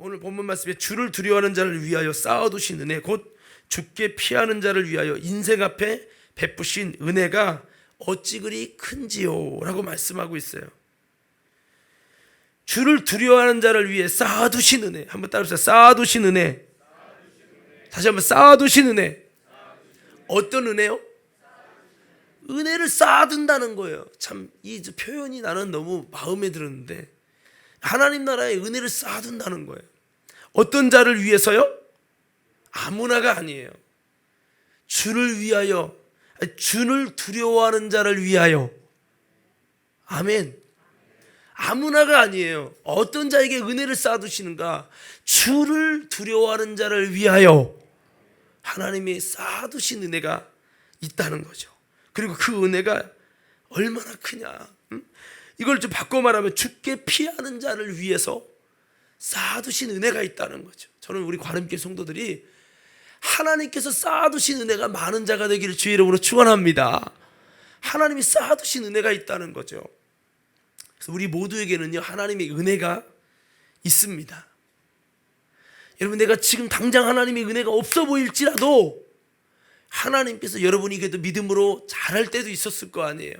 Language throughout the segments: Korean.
오늘 본문 말씀에 주를 두려워하는 자를 위하여 쌓아두신 은혜, 곧 주께 피하는 자를 위하여 인생 앞에 베푸신 은혜가 어찌 그리 큰지요 라고 말씀하고 있어요. 주를 두려워하는 자를 위해 쌓아두신 은혜. 한번 따라해보세요. 쌓아두신 은혜. 다시 한번 쌓아두신 은혜. 어떤 은혜요? 은혜를 쌓아둔다는 거예요. 참 이 표현이 나는 너무 마음에 들었는데, 하나님 나라에 은혜를 쌓아둔다는 거예요. 어떤 자를 위해서요? 아무나가 아니에요. 주를 위하여, 주를 두려워하는 자를 위하여. 아멘. 아무나가 아니에요. 어떤 자에게 은혜를 쌓아두시는가? 주를 두려워하는 자를 위하여 하나님이 쌓아두신 은혜가 있다는 거죠. 그리고 그 은혜가 얼마나 크냐. 이걸 좀 바꿔 말하면 주께 피하는 자를 위해서 쌓아두신 은혜가 있다는 거죠. 저는 우리 관음교회 성도들이 하나님께서 쌓아두신 은혜가 많은 자가 되기를 주의 이름으로 축원합니다. 하나님이 쌓아두신 은혜가 있다는 거죠. 그래서 우리 모두에게는요, 하나님의 은혜가 있습니다. 여러분, 내가 지금 당장 하나님의 은혜가 없어 보일지라도 하나님께서 여러분에게도 믿음으로 잘할 때도 있었을 거 아니에요.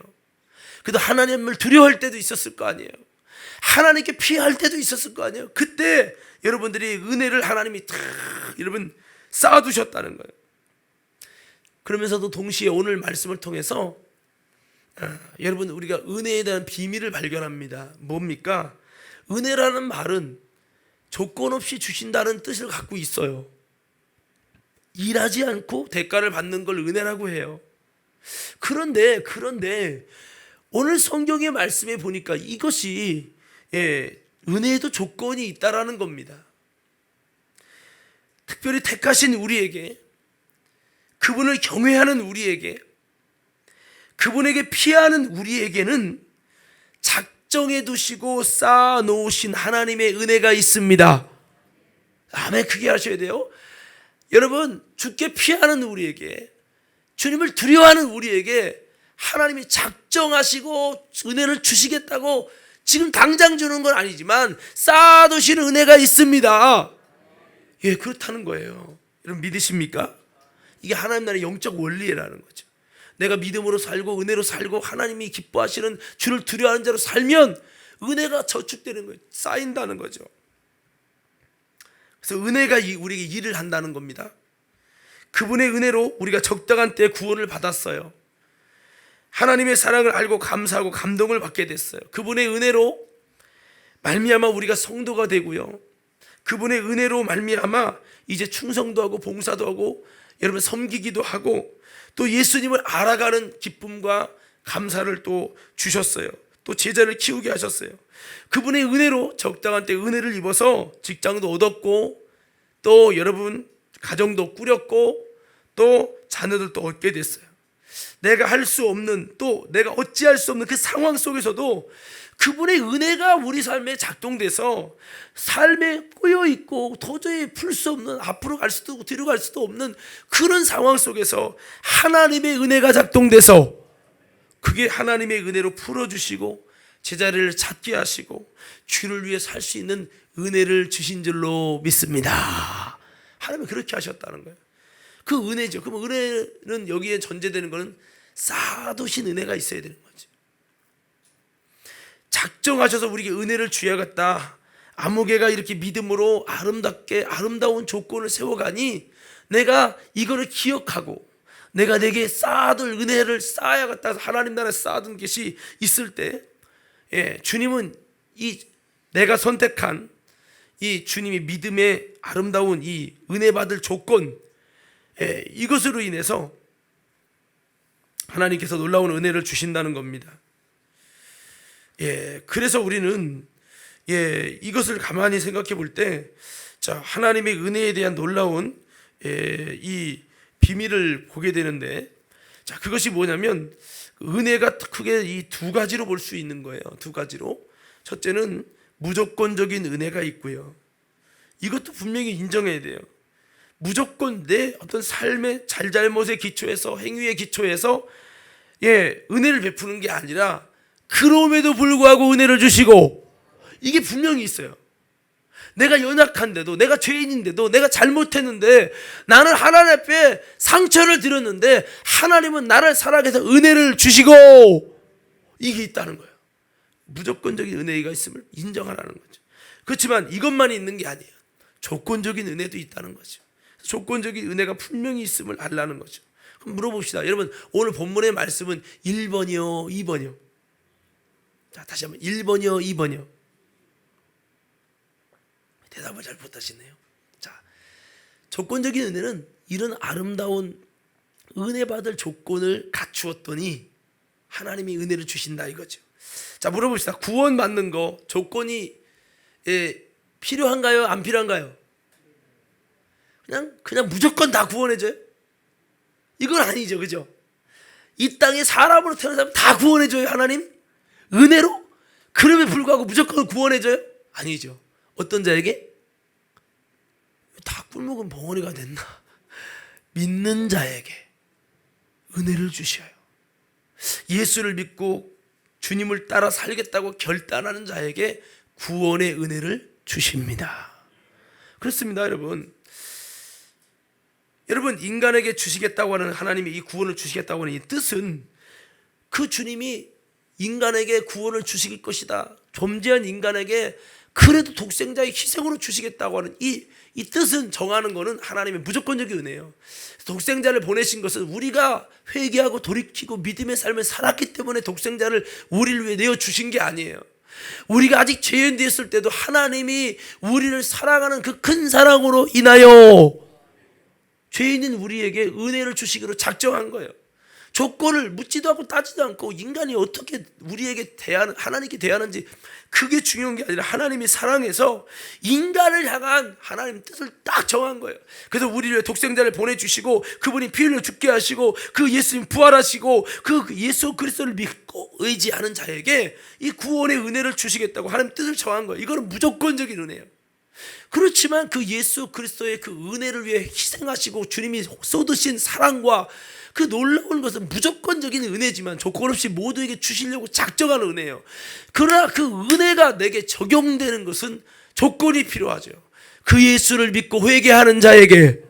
그래도 하나님을 두려워할 때도 있었을 거 아니에요. 하나님께 피할 때도 있었을 거 아니에요. 그때 여러분들이 은혜를 하나님이 다 여러분 쌓아두셨다는 거예요. 그러면서도 동시에 오늘 말씀을 통해서 여러분, 우리가 은혜에 대한 비밀을 발견합니다. 뭡니까? 은혜라는 말은 조건 없이 주신다는 뜻을 갖고 있어요. 일하지 않고 대가를 받는 걸 은혜라고 해요. 그런데 오늘 성경의 말씀에 보니까 이것이 은혜에도 조건이 있다라는 겁니다. 특별히 택하신 우리에게, 그분을 경외하는 우리에게, 그분에게 피하는 우리에게는 작정해 두시고 쌓아 놓으신 하나님의 은혜가 있습니다. 아멘. 그게 하셔야 돼요. 여러분, 주께 피하는 우리에게, 주님을 두려워하는 우리에게 하나님이 작정하시고 은혜를 주시겠다고 지금 당장 주는 건 아니지만 쌓아두신 은혜가 있습니다. 예, 그렇다는 거예요. 여러분, 믿으십니까? 이게 하나님 나라의 영적 원리라는 거죠. 내가 믿음으로 살고 은혜로 살고 하나님이 기뻐하시는 주를 두려워하는 자로 살면 은혜가 저축되는 거예요. 쌓인다는 거죠. 그래서 은혜가 우리에게 일을 한다는 겁니다. 그분의 은혜로 우리가 적당한 때에 구원을 받았어요. 하나님의 사랑을 알고 감사하고 감동을 받게 됐어요. 그분의 은혜로 말미암아 우리가 성도가 되고요, 그분의 은혜로 말미암아 이제 충성도 하고 봉사도 하고 여러분 섬기기도 하고 또 예수님을 알아가는 기쁨과 감사를 또 주셨어요. 또 제자를 키우게 하셨어요. 그분의 은혜로 적당한 때 은혜를 입어서 직장도 얻었고 또 여러분 가정도 꾸렸고 또 자녀들도 얻게 됐어요. 내가 할 수 없는, 또 내가 어찌할 수 없는 그 상황 속에서도 그분의 은혜가 우리 삶에 작동돼서 삶에 꼬여있고 도저히 풀 수 없는, 앞으로 갈 수도 뒤로 갈 수도 없는 그런 상황 속에서 하나님의 은혜가 작동돼서 그게 하나님의 은혜로 풀어주시고 제자리를 찾게 하시고 주를 위해 살 수 있는 은혜를 주신 줄로 믿습니다. 하나님은 그렇게 하셨다는 거예요. 그 은혜죠. 그럼 은혜는 여기에 전제되는 것은 쌓아두신 은혜가 있어야 되는 거죠. 작정하셔서 우리에게 은혜를 주야겠다. 아무개가 이렇게 믿음으로 아름답게 아름다운 조건을 세워가니 내가 이거를 기억하고 내가 내게 쌓아둘 은혜를 쌓아야겠다. 하나님 나라에 쌓아둔 것이 있을 때, 주님은 이 내가 선택한 이 주님이 믿음의 아름다운 이 은혜 받을 조건, 이것으로 인해서 하나님께서 놀라운 은혜를 주신다는 겁니다. 그래서 우리는 이것을 가만히 생각해 볼 때, 자, 하나님의 은혜에 대한 놀라운 이 비밀을 보게 되는데, 자, 그것이 뭐냐면 은혜가 크게 이 두 가지로 볼 수 있는 거예요. 두 가지로. 첫째는 무조건적인 은혜가 있고요. 이것도 분명히 인정해야 돼요. 무조건 내 어떤 삶의 잘잘못의 기초에서, 행위의 기초에서 은혜를 베푸는 게 아니라 그럼에도 불구하고 은혜를 주시고, 이게 분명히 있어요. 내가 연약한데도, 내가 죄인인데도, 내가 잘못했는데, 나는 하나님 앞에 상처를 드렸는데 하나님은 나를 사랑해서 은혜를 주시고, 이게 있다는 거예요. 무조건적인 은혜가 있음을 인정하라는 거죠. 그렇지만 이것만 있는 게 아니에요. 조건적인 은혜도 있다는 거죠. 조건적인 은혜가 분명히 있음을 알라는 거죠. 그럼 물어봅시다. 여러분, 오늘 본문의 말씀은 1번이요 2번이요? 자, 다시 한번 1번이요 2번이요? 대답을 잘 못하시네요. 자, 조건적인 은혜는 이런 아름다운 은혜 받을 조건을 갖추었더니 하나님이 은혜를 주신다 이거죠. 자, 물어봅시다. 구원 받는 거 조건이 필요한가요? 안 필요한가요? 그냥 무조건 다 구원해줘요? 이건 아니죠, 그죠? 이 땅에 사람으로 태어난 사람 다 구원해줘요, 하나님? 은혜로? 그럼에 불구하고 무조건 구원해줘요? 아니죠. 어떤 자에게? 다 꿀먹은 벙어리가 됐나? 믿는 자에게 은혜를 주셔요. 예수를 믿고 주님을 따라 살겠다고 결단하는 자에게 구원의 은혜를 주십니다. 그렇습니다, 여러분. 여러분, 인간에게 주시겠다고 하는 하나님이 이 구원을 주시겠다고 하는 이 뜻은 그 주님이 인간에게 구원을 주실 것이다, 존재한 인간에게 그래도 독생자의 희생으로 주시겠다고 하는 이 뜻은 정하는 것은 하나님의 무조건적인 은혜예요. 독생자를 보내신 것은 우리가 회개하고 돌이키고 믿음의 삶을 살았기 때문에 독생자를 우리를 위해 내어주신 게 아니에요. 우리가 아직 죄인 되었을 때도 하나님이 우리를 사랑하는 그 큰 사랑으로 인하여 죄인인 우리에게 은혜를 주시기로 작정한 거예요. 조건을 묻지도 않고 따지도 않고 인간이 어떻게 우리에게 하나님께 대하는지 그게 중요한 게 아니라 하나님이 사랑해서 인간을 향한 하나님 뜻을 딱 정한 거예요. 그래서 우리를 독생자를 보내주시고 그분이 피 흘려 죽게 하시고 그 예수님 부활하시고 그 예수 그리스도를 믿고 의지하는 자에게 이 구원의 은혜를 주시겠다고 하나님 뜻을 정한 거예요. 이거는 무조건적인 은혜예요. 그렇지만 그 예수 그리스도의 그 은혜를 위해 희생하시고 주님이 쏟으신 사랑과 그 놀라운 것은 무조건적인 은혜지만 조건 없이 모두에게 주시려고 작정하는 은혜예요. 그러나 그 은혜가 내게 적용되는 것은 조건이 필요하죠. 그 예수를 믿고 회개하는 자에게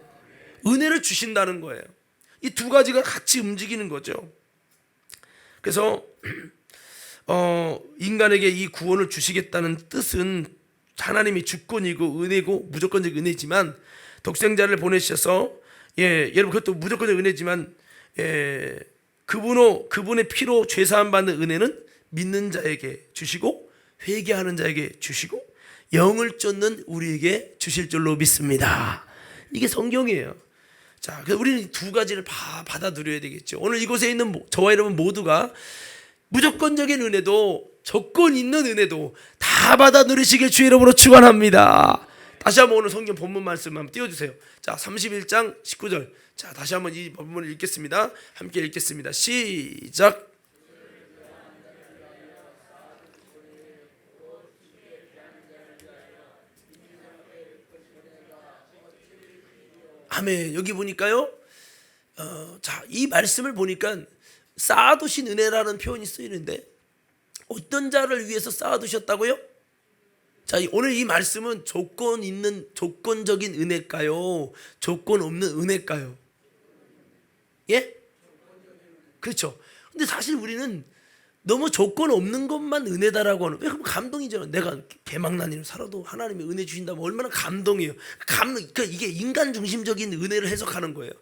은혜를 주신다는 거예요. 이 두 가지가 같이 움직이는 거죠. 그래서 인간에게 이 구원을 주시겠다는 뜻은 하나님이 주권이고 은혜고 무조건적 은혜지만 독생자를 보내셔서 여러분 그것도 무조건적 은혜지만 그분의 피로 죄사함 받는 은혜는 믿는 자에게 주시고 회개하는 자에게 주시고 영을 쫓는 우리에게 주실 줄로 믿습니다. 이게 성경이에요. 자, 그래서 우리는 두 가지를 받아들여야 되겠죠. 오늘 이곳에 있는 저와 여러분 모두가 무조건적인 은혜도 조건 있는 은혜도 다 받아 누리시길 주 이름으로 축원합니다. 다시 한번 오늘 성경 본문 말씀 한번 띄워주세요. 자, 31장 19절. 자, 다시 한번 이 본문을 읽겠습니다. 함께 읽겠습니다. 시작. 아멘. 여기 보니까요. 자, 이 말씀을 보니까 쌓아두신 은혜라는 표현이 쓰이는데 어떤 자를 위해서 쌓아두셨다고요? 자, 오늘 이 말씀은 조건 있는 조건적인 은혜일까요? 조건 없는 은혜일까요? 예? 그렇죠. 근데 사실 우리는 너무 조건 없는 것만 은혜다라고 하는, 왜 그럼 감동이잖아요. 내가 개망난 일을 살아도 하나님이 은혜 주신다면 얼마나 감동이에요. 그러니까 이게 인간 중심적인 은혜를 해석하는 거예요.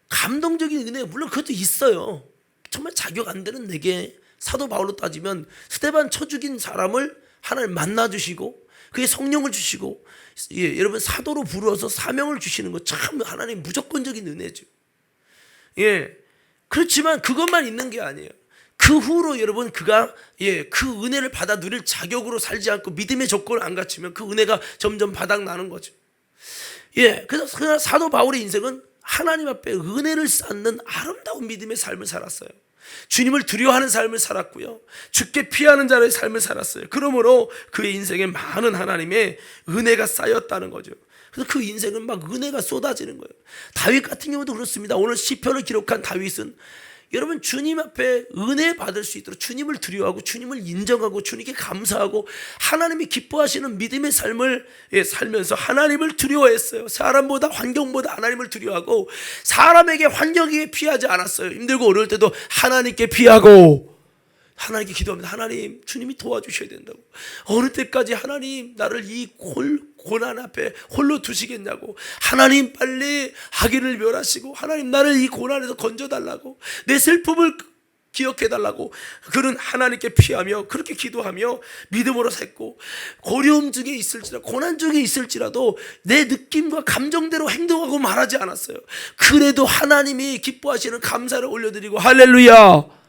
감동적인 은혜가 물론 그것도 있어요. 정말 자격 안 되는 내게 사도 바울로 따지면 스데반 쳐 죽인 사람을 하나님 만나주시고 그의 성령을 주시고 여러분 사도로 부르어서 사명을 주시는 거 참 하나님 무조건적인 은혜죠. 그렇지만 그것만 있는 게 아니에요. 그 후로 여러분 그가 그 은혜를 받아 누릴 자격으로 살지 않고 믿음의 조건을 안 갖추면 그 은혜가 점점 바닥나는 거죠. 그래서 사도 바울의 인생은 하나님 앞에 은혜를 쌓는 아름다운 믿음의 삶을 살았어요. 주님을 두려워하는 삶을 살았고요. 죽게 피하는 자의 삶을 살았어요. 그러므로 그의 인생에 많은 하나님의 은혜가 쌓였다는 거죠. 그래서 그 인생은 막 은혜가 쏟아지는 거예요. 다윗 같은 경우도 그렇습니다. 오늘 시편을 기록한 다윗은 여러분 주님 앞에 은혜 받을 수 있도록 주님을 두려워하고 주님을 인정하고 주님께 감사하고 하나님이 기뻐하시는 믿음의 삶을 살면서 하나님을 두려워했어요. 사람보다 환경보다 하나님을 두려워하고 사람에게 환경에게 피하지 않았어요. 힘들고 어려울 때도 하나님께 피하고 하나님께 기도합니다. 하나님, 주님이 도와주셔야 된다고. 어느 때까지 하나님 나를 이 고난 앞에 홀로 두시겠냐고. 하나님 빨리 악인을 멸하시고 하나님 나를 이 고난에서 건져달라고, 내 슬픔을 기억해달라고 그는 하나님께 피하며 그렇게 기도하며 믿음으로 샜고, 어려움 중에 있을지라도 고난 중에 있을지라도 내 느낌과 감정대로 행동하고 말하지 않았어요. 그래도 하나님이 기뻐하시는 감사를 올려드리고 할렐루야.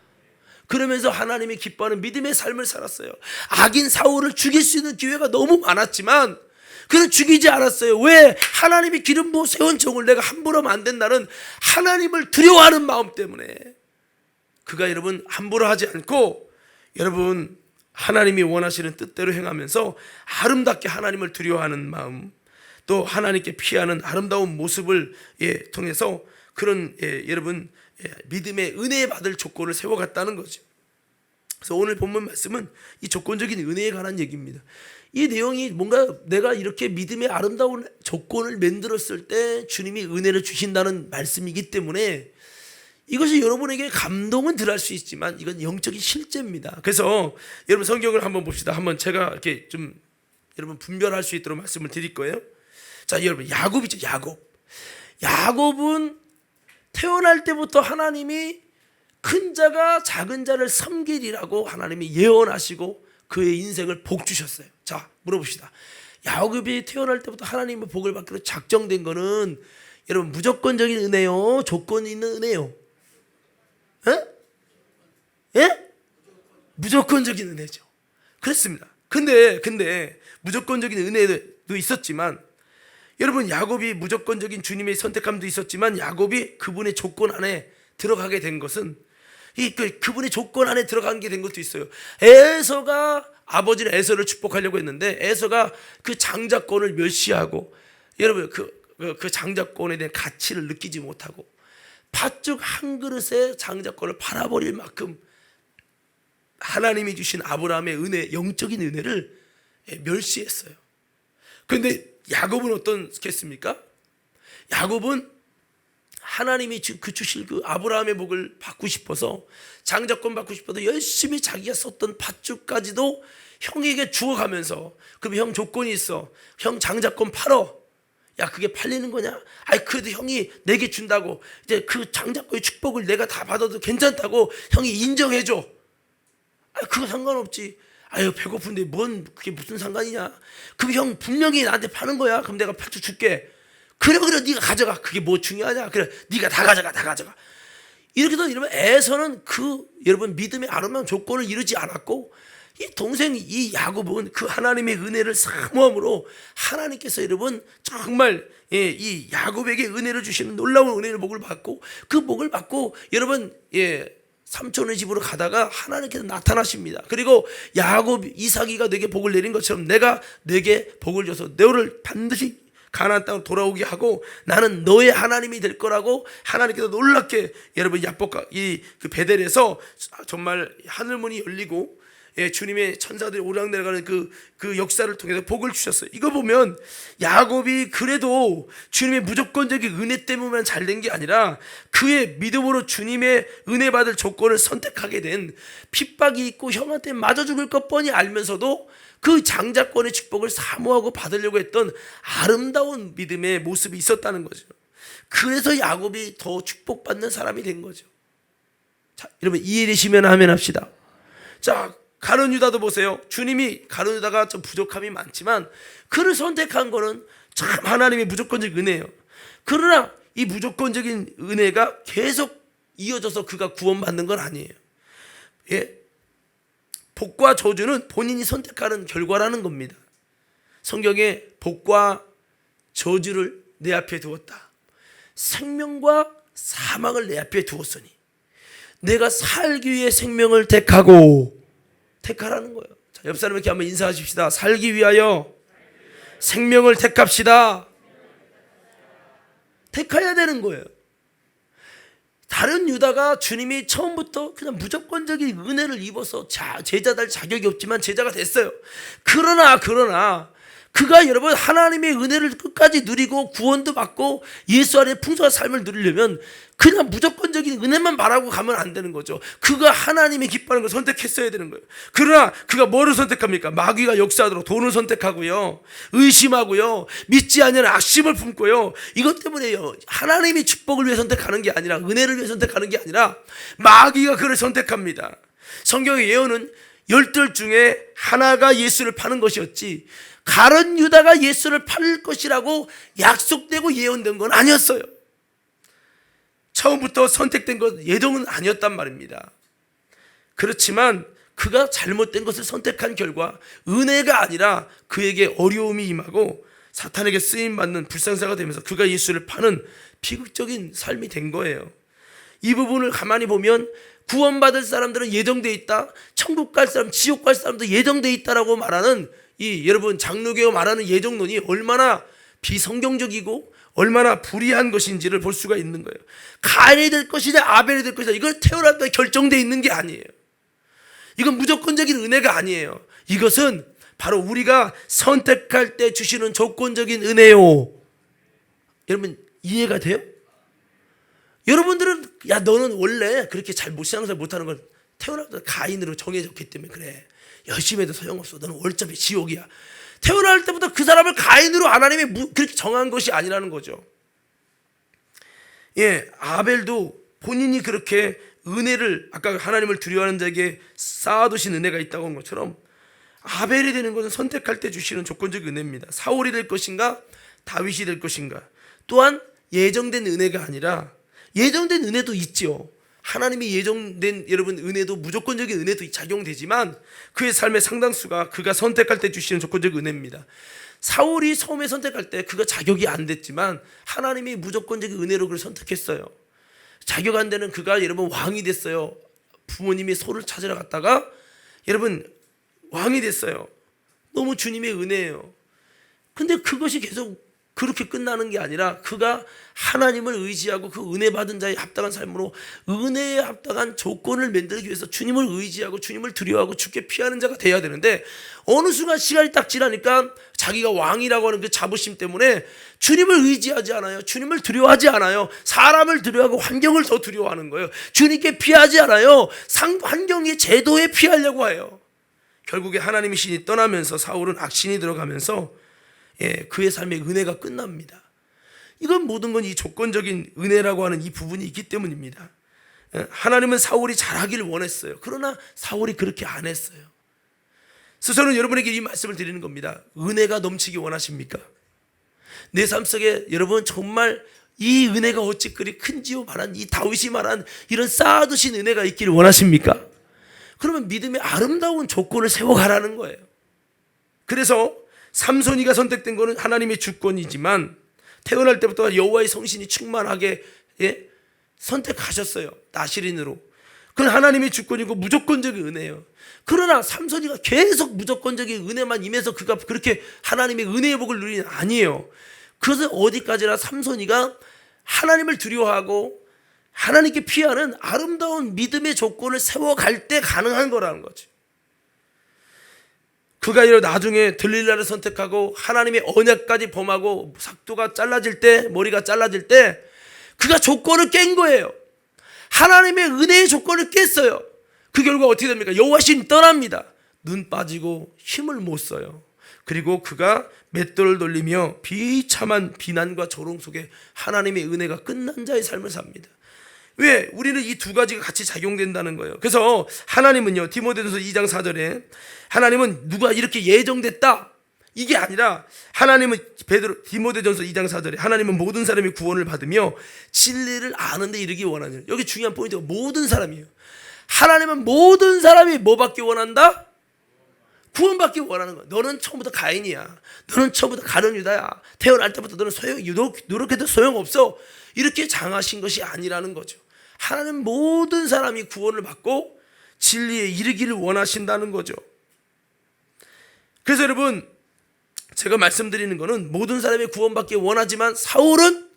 그러면서 하나님이 기뻐하는 믿음의 삶을 살았어요. 악인 사울을 죽일 수 있는 기회가 너무 많았지만 그는 죽이지 않았어요. 왜? 하나님이 기름 부어 세운 종을 내가 함부로 하면 안 된다는 하나님을 두려워하는 마음 때문에 그가 여러분 함부로 하지 않고 여러분 하나님이 원하시는 뜻대로 행하면서 아름답게 하나님을 두려워하는 마음, 또 하나님께 피하는 아름다운 모습을 통해서 그런 여러분 믿음의 은혜 받을 조건을 세워갔다는 거죠. 그래서 오늘 본문 말씀은 이 조건적인 은혜에 관한 얘기입니다. 이 내용이 뭔가 내가 이렇게 믿음의 아름다운 조건을 만들었을 때 주님이 은혜를 주신다는 말씀이기 때문에 이것이 여러분에게 감동은 덜할 수 있지만 이건 영적인 실제입니다. 그래서 여러분 성경을 한번 봅시다. 한번 제가 이렇게 좀 여러분 분별할 수 있도록 말씀을 드릴 거예요. 자, 여러분 야곱이죠. 야곱은 태어날 때부터 하나님이 큰 자가 작은 자를 섬기리라고 하나님이 예언하시고 그의 인생을 복 주셨어요. 자, 물어봅시다. 야곱이 태어날 때부터 하나님의 복을 받기로 작정된 거는 여러분 무조건적인 은혜요, 조건 있는 은혜요? 무조건적인 은혜죠. 그렇습니다. 근데 무조건적인 은혜도 있었지만 여러분 야곱이 무조건적인 주님의 선택함도 있었지만 야곱이 그분의 조건 안에 들어가게 된 것은 그분의 조건 안에 들어간 게 된 것도 있어요. 에서가 아버지는 에서를 축복하려고 했는데 에서가 그 장자권을 멸시하고 여러분 그 장자권에 대한 가치를 느끼지 못하고 팥죽 한 그릇에 장자권을 팔아버릴 만큼 하나님이 주신 아브라함의 은혜, 영적인 은혜를 멸시했어요. 그런데 야곱은 어떻겠습니까? 야곱은 하나님이 주실 그 아브라함의 복을 받고 싶어서 장자권 받고 싶어서 열심히 자기가 썼던 팥죽까지도 형에게 주어가면서, 그럼 형 조건이 있어. 형 장자권 팔어. 야, 그게 팔리는 거냐? 아이, 그래도 형이 내게 준다고 이제 그 장자권의 축복을 내가 다 받아도 괜찮다고 형이 인정해줘. 아, 그거 상관없지. 아유, 배고픈데 그게 무슨 상관이냐? 그럼 형 분명히 나한테 파는 거야. 그럼 내가 팥죽 줄게. 그래 네가 가져가. 그게 뭐 중요하냐? 그래 네가 다 가져가. 이렇게 해서 이러면 에서는 여러분 믿음의 아름다운 조건을 이루지 않았고, 이 동생 이 야곱은 그 하나님의 은혜를 사모함으로 하나님께서 여러분 정말 이 야곱에게 은혜를 주시는 놀라운 은혜를 복을 받고, 그 복을 받고 여러분 삼촌의 집으로 가다가 하나님께서 나타나십니다. 그리고 이삭이가 내게 복을 내린 것처럼 내가 내게 복을 줘서 너를 반드시 가나안 땅으로 돌아오게 하고 나는 너의 하나님이 될 거라고 하나님께서 놀랍게 여러분 야복과 그 베델에서 정말 하늘문이 열리고 주님의 천사들이 오락내려가는 그 역사를 통해서 복을 주셨어요. 이거 보면 야곱이 그래도 주님의 무조건적인 은혜 때문에만 잘 된 게 아니라 그의 믿음으로 주님의 은혜 받을 조건을 선택하게 된, 핍박이 있고 형한테 맞아 죽을 것 뻔히 알면서도 그 장자권의 축복을 사모하고 받으려고 했던 아름다운 믿음의 모습이 있었다는 거죠. 그래서 야곱이 더 축복받는 사람이 된 거죠. 자, 여러분 이해되시면 아멘 합시다. 자, 가룟 유다도 보세요. 주님이 가룟 유다가 좀 부족함이 많지만 그를 선택한 거는 참 하나님의 무조건적인 은혜예요. 그러나 이 무조건적인 은혜가 계속 이어져서 그가 구원받는 건 아니에요. 복과 저주는 본인이 선택하는 결과라는 겁니다. 성경에 복과 저주를 내 앞에 두었다. 생명과 사망을 내 앞에 두었으니 내가 살기 위해 생명을 택하라는 거예요. 자, 옆 사람에게 한번 인사하십시다. 살기 위하여 생명을 택합시다. 택해야 되는 거예요. 다른 유다가 주님이 처음부터 그냥 무조건적인 은혜를 입어서 제자 될 자격이 없지만 제자가 됐어요. 그러나 그가 여러분 하나님의 은혜를 끝까지 누리고 구원도 받고 예수 안에 풍성한 삶을 누리려면 그냥 무조건적인 은혜만 바라고 가면 안 되는 거죠. 그가 하나님이 기뻐하는 걸 선택했어야 되는 거예요. 그러나 그가 뭐를 선택합니까? 마귀가 역사하도록 돈을 선택하고요, 의심하고요, 믿지 않는 악심을 품고요. 이것 때문에요, 하나님이 축복을 위해 선택하는 게 아니라, 은혜를 위해 선택하는 게 아니라 마귀가 그를 선택합니다. 성경의 예언은 12 중에 하나가 예수를 파는 것이었지, 가룟 유다가 예수를 팔 것이라고 약속되고 예언된 건 아니었어요. 처음부터 선택된 것 예정은 아니었단 말입니다. 그렇지만 그가 잘못된 것을 선택한 결과 은혜가 아니라 그에게 어려움이 임하고 사탄에게 쓰임받는 불상사가 되면서 그가 예수를 파는 비극적인 삶이 된 거예요. 이 부분을 가만히 보면 구원받을 사람들은 예정되어 있다, 천국 갈 사람, 지옥 갈 사람도 예정되어 있다라고 말하는 이 여러분 장로교가 말하는 예정론이 얼마나 비성경적이고 얼마나 불의한 것인지를 볼 수가 있는 거예요. 가인이 될 것이냐 아벨이 될 것이냐, 이걸 태어날 때 결정되어 있는 게 아니에요. 이건 무조건적인 은혜가 아니에요. 이것은 바로 우리가 선택할 때 주시는 조건적인 은혜요. 여러분 이해가 돼요? 여러분들은 야 너는 원래 그렇게 잘 신앙생활 못하는 걸 태어날 때 가인으로 정해졌기 때문에 그래, 열심히 해도 소용없어, 너는 어차피 지옥이야. 태어날 때부터 그 사람을 가인으로 하나님이 그렇게 정한 것이 아니라는 거죠. 예, 아벨도 본인이 그렇게 은혜를, 아까 하나님을 두려워하는 자에게 쌓아두신 은혜가 있다고 한 것처럼 아벨이 되는 것은 선택할 때 주시는 조건적 은혜입니다. 사울이 될 것인가 다윗이 될 것인가, 또한 예정된 은혜가 아니라, 예정된 은혜도 있죠. 하나님이 예정된 여러분 은혜도, 무조건적인 은혜도 작용되지만 그의 삶의 상당수가 그가 선택할 때 주시는 조건적 은혜입니다. 사울이 처음에 선택할 때 그가 자격이 안 됐지만 하나님이 무조건적인 은혜로 그를 선택했어요. 자격 안 되는 그가 여러분 왕이 됐어요. 부모님이 소를 찾으러 갔다가 여러분 왕이 됐어요. 너무 주님의 은혜예요. 근데 그것이 계속 그렇게 끝나는 게 아니라 그가 하나님을 의지하고 그 은혜 받은 자의 합당한 삶으로 은혜에 합당한 조건을 만들기 위해서 주님을 의지하고 주님을 두려워하고 주께 피하는 자가 돼야 되는데, 어느 순간 시간이 딱 지나니까 자기가 왕이라고 하는 그 자부심 때문에 주님을 의지하지 않아요. 주님을 두려워하지 않아요. 사람을 두려워하고 환경을 더 두려워하는 거예요. 주님께 피하지 않아요. 환경의 제도에 피하려고 해요. 결국에 하나님의 신이 떠나면서 사울은 악신이 들어가면서 그의 삶의 은혜가 끝납니다. 이건 모든 건 이 조건적인 은혜라고 하는 이 부분이 있기 때문입니다. 하나님은 사울이 잘하기를 원했어요. 그러나 사울이 그렇게 안 했어요. 그래서 저는 여러분에게 이 말씀을 드리는 겁니다. 은혜가 넘치기 원하십니까? 내 삶 속에 여러분 정말 이 은혜가 어찌 그리 큰지요 말한, 이 다윗이 말한 이런 쌓아두신 은혜가 있기를 원하십니까? 그러면 믿음의 아름다운 조건을 세워가라는 거예요. 그래서 삼손이가 선택된 것은 하나님의 주권이지만 태어날 때부터 여호와의 성신이 충만하게 선택하셨어요. 나실인으로. 그건 하나님의 주권이고 무조건적인 은혜예요. 그러나 삼손이가 계속 무조건적인 은혜만 임해서 그가 그렇게 하나님의 은혜의 복을 누리는 아니에요. 그래서 어디까지나 삼손이가 하나님을 두려워하고 하나님께 피하는 아름다운 믿음의 조건을 세워갈 때 가능한 거라는 거죠. 그가 나중에 들릴라를 선택하고 하나님의 언약까지 범하고 삭도가 잘라질 때, 머리가 잘라질 때 그가 조건을 깬 거예요. 하나님의 은혜의 조건을 깼어요. 그 결과 어떻게 됩니까? 여호와 신이 떠납니다. 눈 빠지고 힘을 못 써요. 그리고 그가 맷돌을 돌리며 비참한 비난과 조롱 속에 하나님의 은혜가 끝난 자의 삶을 삽니다. 왜? 우리는 이 두 가지가 같이 작용된다는 거예요. 그래서 하나님은요, 디모데전서 2장 4절에 하나님은 누가 이렇게 예정됐다 이게 아니라, 하나님은 디모데전서 2장 4절에 하나님은 모든 사람이 구원을 받으며 진리를 아는 데 이르기 원하는, 여기 중요한 포인트가 모든 사람이에요. 하나님은 모든 사람이 뭐 받기 원한다? 구원받기 원하는 거야. 너는 처음부터 가인이야. 너는 처음부터 가룟 유다야. 태어날 때부터 너는 노력해도 소용없어. 이렇게 장하신 것이 아니라는 거죠. 하나님 모든 사람이 구원을 받고 진리에 이르기를 원하신다는 거죠. 그래서 여러분, 제가 말씀드리는 거는 모든 사람이 구원받기 원하지만 사울은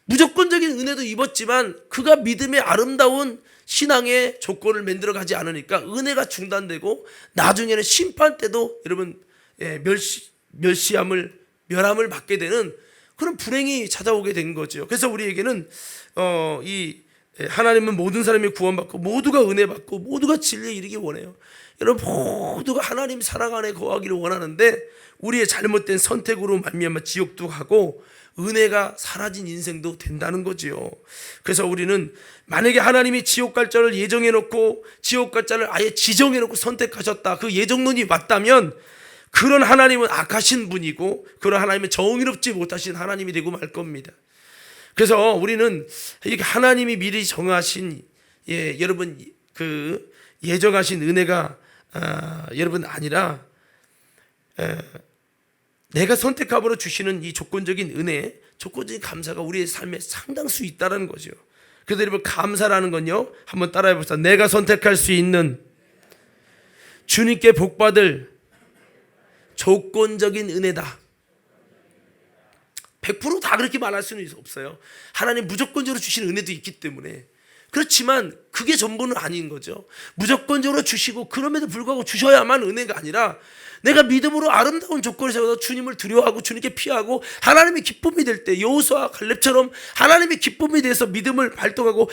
무조건적인 은혜도 입었지만 그가 믿음의 아름다운 신앙의 조건을 만들어 가지 않으니까 은혜가 중단되고 나중에는 심판 때도 여러분 멸함을 받게 되는 그런 불행이 찾아오게 된 거죠. 그래서 우리에게는 하나님은 모든 사람이 구원받고 모두가 은혜 받고 모두가 진리에 이르기 원해요. 여러분 모두가 하나님 사랑 안에 거하기를 원하는데 우리의 잘못된 선택으로 말미암아 지옥도 가고 은혜가 사라진 인생도 된다는 거지요. 그래서 우리는 만약에 하나님이 지옥 갈 자를 예정해 놓고 지옥 갈 자를 아예 지정해 놓고 선택하셨다, 그 예정론이 맞다면 그런 하나님은 악하신 분이고 그런 하나님은 정의롭지 못하신 하나님이 되고 말 겁니다. 그래서 우리는 이게 하나님이 미리 정하신 여러분 그 예정하신 은혜가 여러분 아니라 내가 선택함으로 주시는 이 조건적인 은혜, 조건적인 감사가 우리의 삶에 상당수 있다는 거죠. 그래서 여러분 감사라는 건요, 한번 따라해 봅시다. 내가 선택할 수 있는 주님께 복받을 조건적인 은혜다. 100% 다 그렇게 말할 수는 없어요. 하나님 무조건적으로 주시는 은혜도 있기 때문에. 그렇지만 그게 전부는 아닌 거죠. 무조건적으로 주시고 그럼에도 불구하고 주셔야만 은혜가 아니라 내가 믿음으로 아름다운 조건을 세워서 주님을 두려워하고 주님께 피하고 하나님의 기쁨이 될 때 여호수아와 갈렙처럼 하나님의 기쁨에 대해서 믿음을 발동하고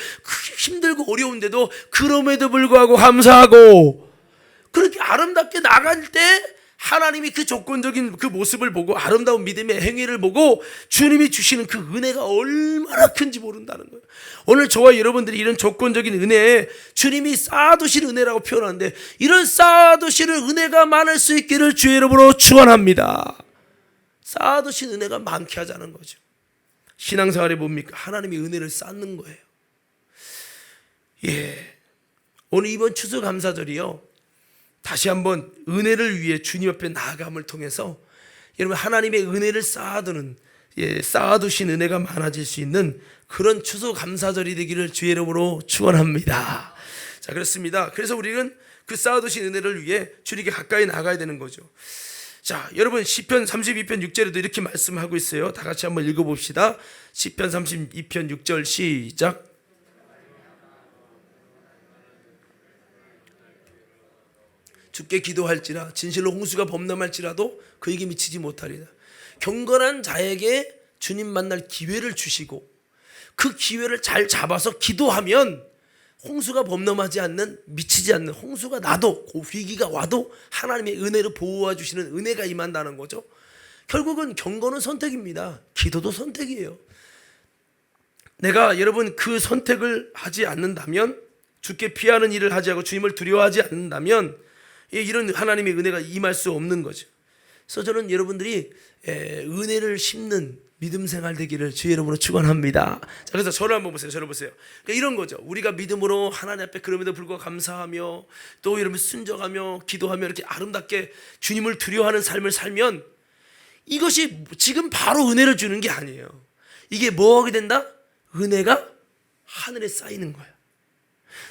힘들고 어려운데도 그럼에도 불구하고 감사하고 그렇게 아름답게 나갈 때 하나님이 그 조건적인 그 모습을 보고 아름다운 믿음의 행위를 보고 주님이 주시는 그 은혜가 얼마나 큰지 모른다는 거예요. 오늘 저와 여러분들이 이런 조건적인 은혜에 주님이 쌓아두신 은혜라고 표현하는데 이런 쌓아두시는 은혜가 많을 수 있기를 주의 이름으로 축원합니다. 쌓아두신 은혜가 많게 하자는 거죠. 신앙생활이 뭡니까? 하나님의 은혜를 쌓는 거예요. 오늘 이번 추수감사절이요, 다시 한번 은혜를 위해 주님 앞에 나아감을 통해서 여러분 하나님의 은혜를 쌓아두는 쌓아두신 은혜가 많아질 수 있는 그런 추수감사절이 되기를 주의 이름으로 축원합니다. 자, 그렇습니다. 그래서 우리는 그 쌓아두신 은혜를 위해 주님께 가까이 나가야 되는 거죠. 자, 여러분 시편 32편 6절에도 이렇게 말씀하고 있어요. 다 같이 한번 읽어봅시다. 시편 32편 6절 시작. 주께 기도할지라 진실로 홍수가 범람할지라도 그에게 미치지 못하리라. 경건한 자에게 주님 만날 기회를 주시고 그 기회를 잘 잡아서 기도하면 홍수가 범람하지 않는, 미치지 않는, 홍수가 나도 위기가 와도 하나님의 은혜로 보호해 주시는 은혜가 임한다는 거죠. 결국은 경건은 선택입니다. 기도도 선택이에요. 내가 여러분 그 선택을 하지 않는다면, 주께 피하는 일을 하지 않고 주님을 두려워하지 않는다면 이런 하나님의 은혜가 임할 수 없는 거죠. 그래서 저는 여러분들이 은혜를 심는 믿음 생활 되기를 주의 이름으로 축원합니다. 자, 그래서 저를 한번 보세요. 저를 보세요. 그러니까 이런 거죠. 우리가 믿음으로 하나님 앞에 그럼에도 불구하고 감사하며 또 여러분 순종하며 기도하며 이렇게 아름답게 주님을 두려워하는 삶을 살면 이것이 지금 바로 은혜를 주는 게 아니에요. 이게 뭐 하게 된다? 은혜가 하늘에 쌓이는 거예요.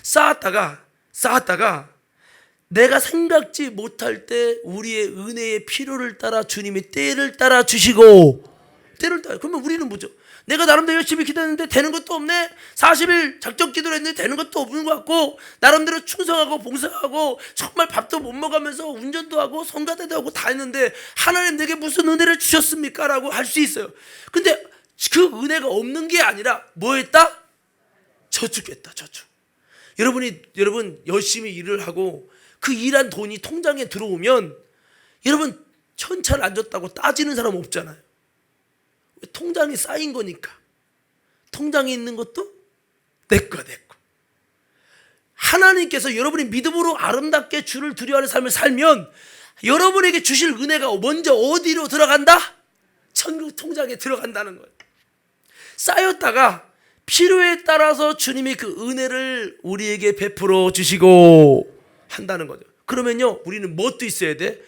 쌓았다가 내가 생각지 못할 때 우리의 은혜의 필요를 따라 주님이 때를 따라 주시고, 때를 따라, 그러면 우리는 뭐죠? 내가 나름대로 열심히 기도했는데 되는 것도 없네. 40일 작정 기도를 했는데 되는 것도 없는 것 같고, 나름대로 충성하고 봉사하고 정말 밥도 못 먹으면서 운전도 하고 성가대도 하고 다 했는데 하나님 내게 무슨 은혜를 주셨습니까? 라고 할 수 있어요. 근데 그 은혜가 없는 게 아니라 뭐 했다? 저축했다. 저축. 여러분 열심히 일을 하고 그 일한 돈이 통장에 들어오면 여러분 천차를 안 줬다고 따지는 사람 없잖아요. 통장에 쌓인 거니까. 통장에 있는 것도 내 거. 하나님께서 여러분이 믿음으로 아름답게 주를 두려워하는 삶을 살면 여러분에게 주실 은혜가 먼저 어디로 들어간다? 천국 통장에 들어간다는 거예요. 쌓였다가 필요에 따라서 주님이 그 은혜를 우리에게 베풀어 주시고 한다는 거죠. 그러면요, 우리는 뭣도 있어야 돼?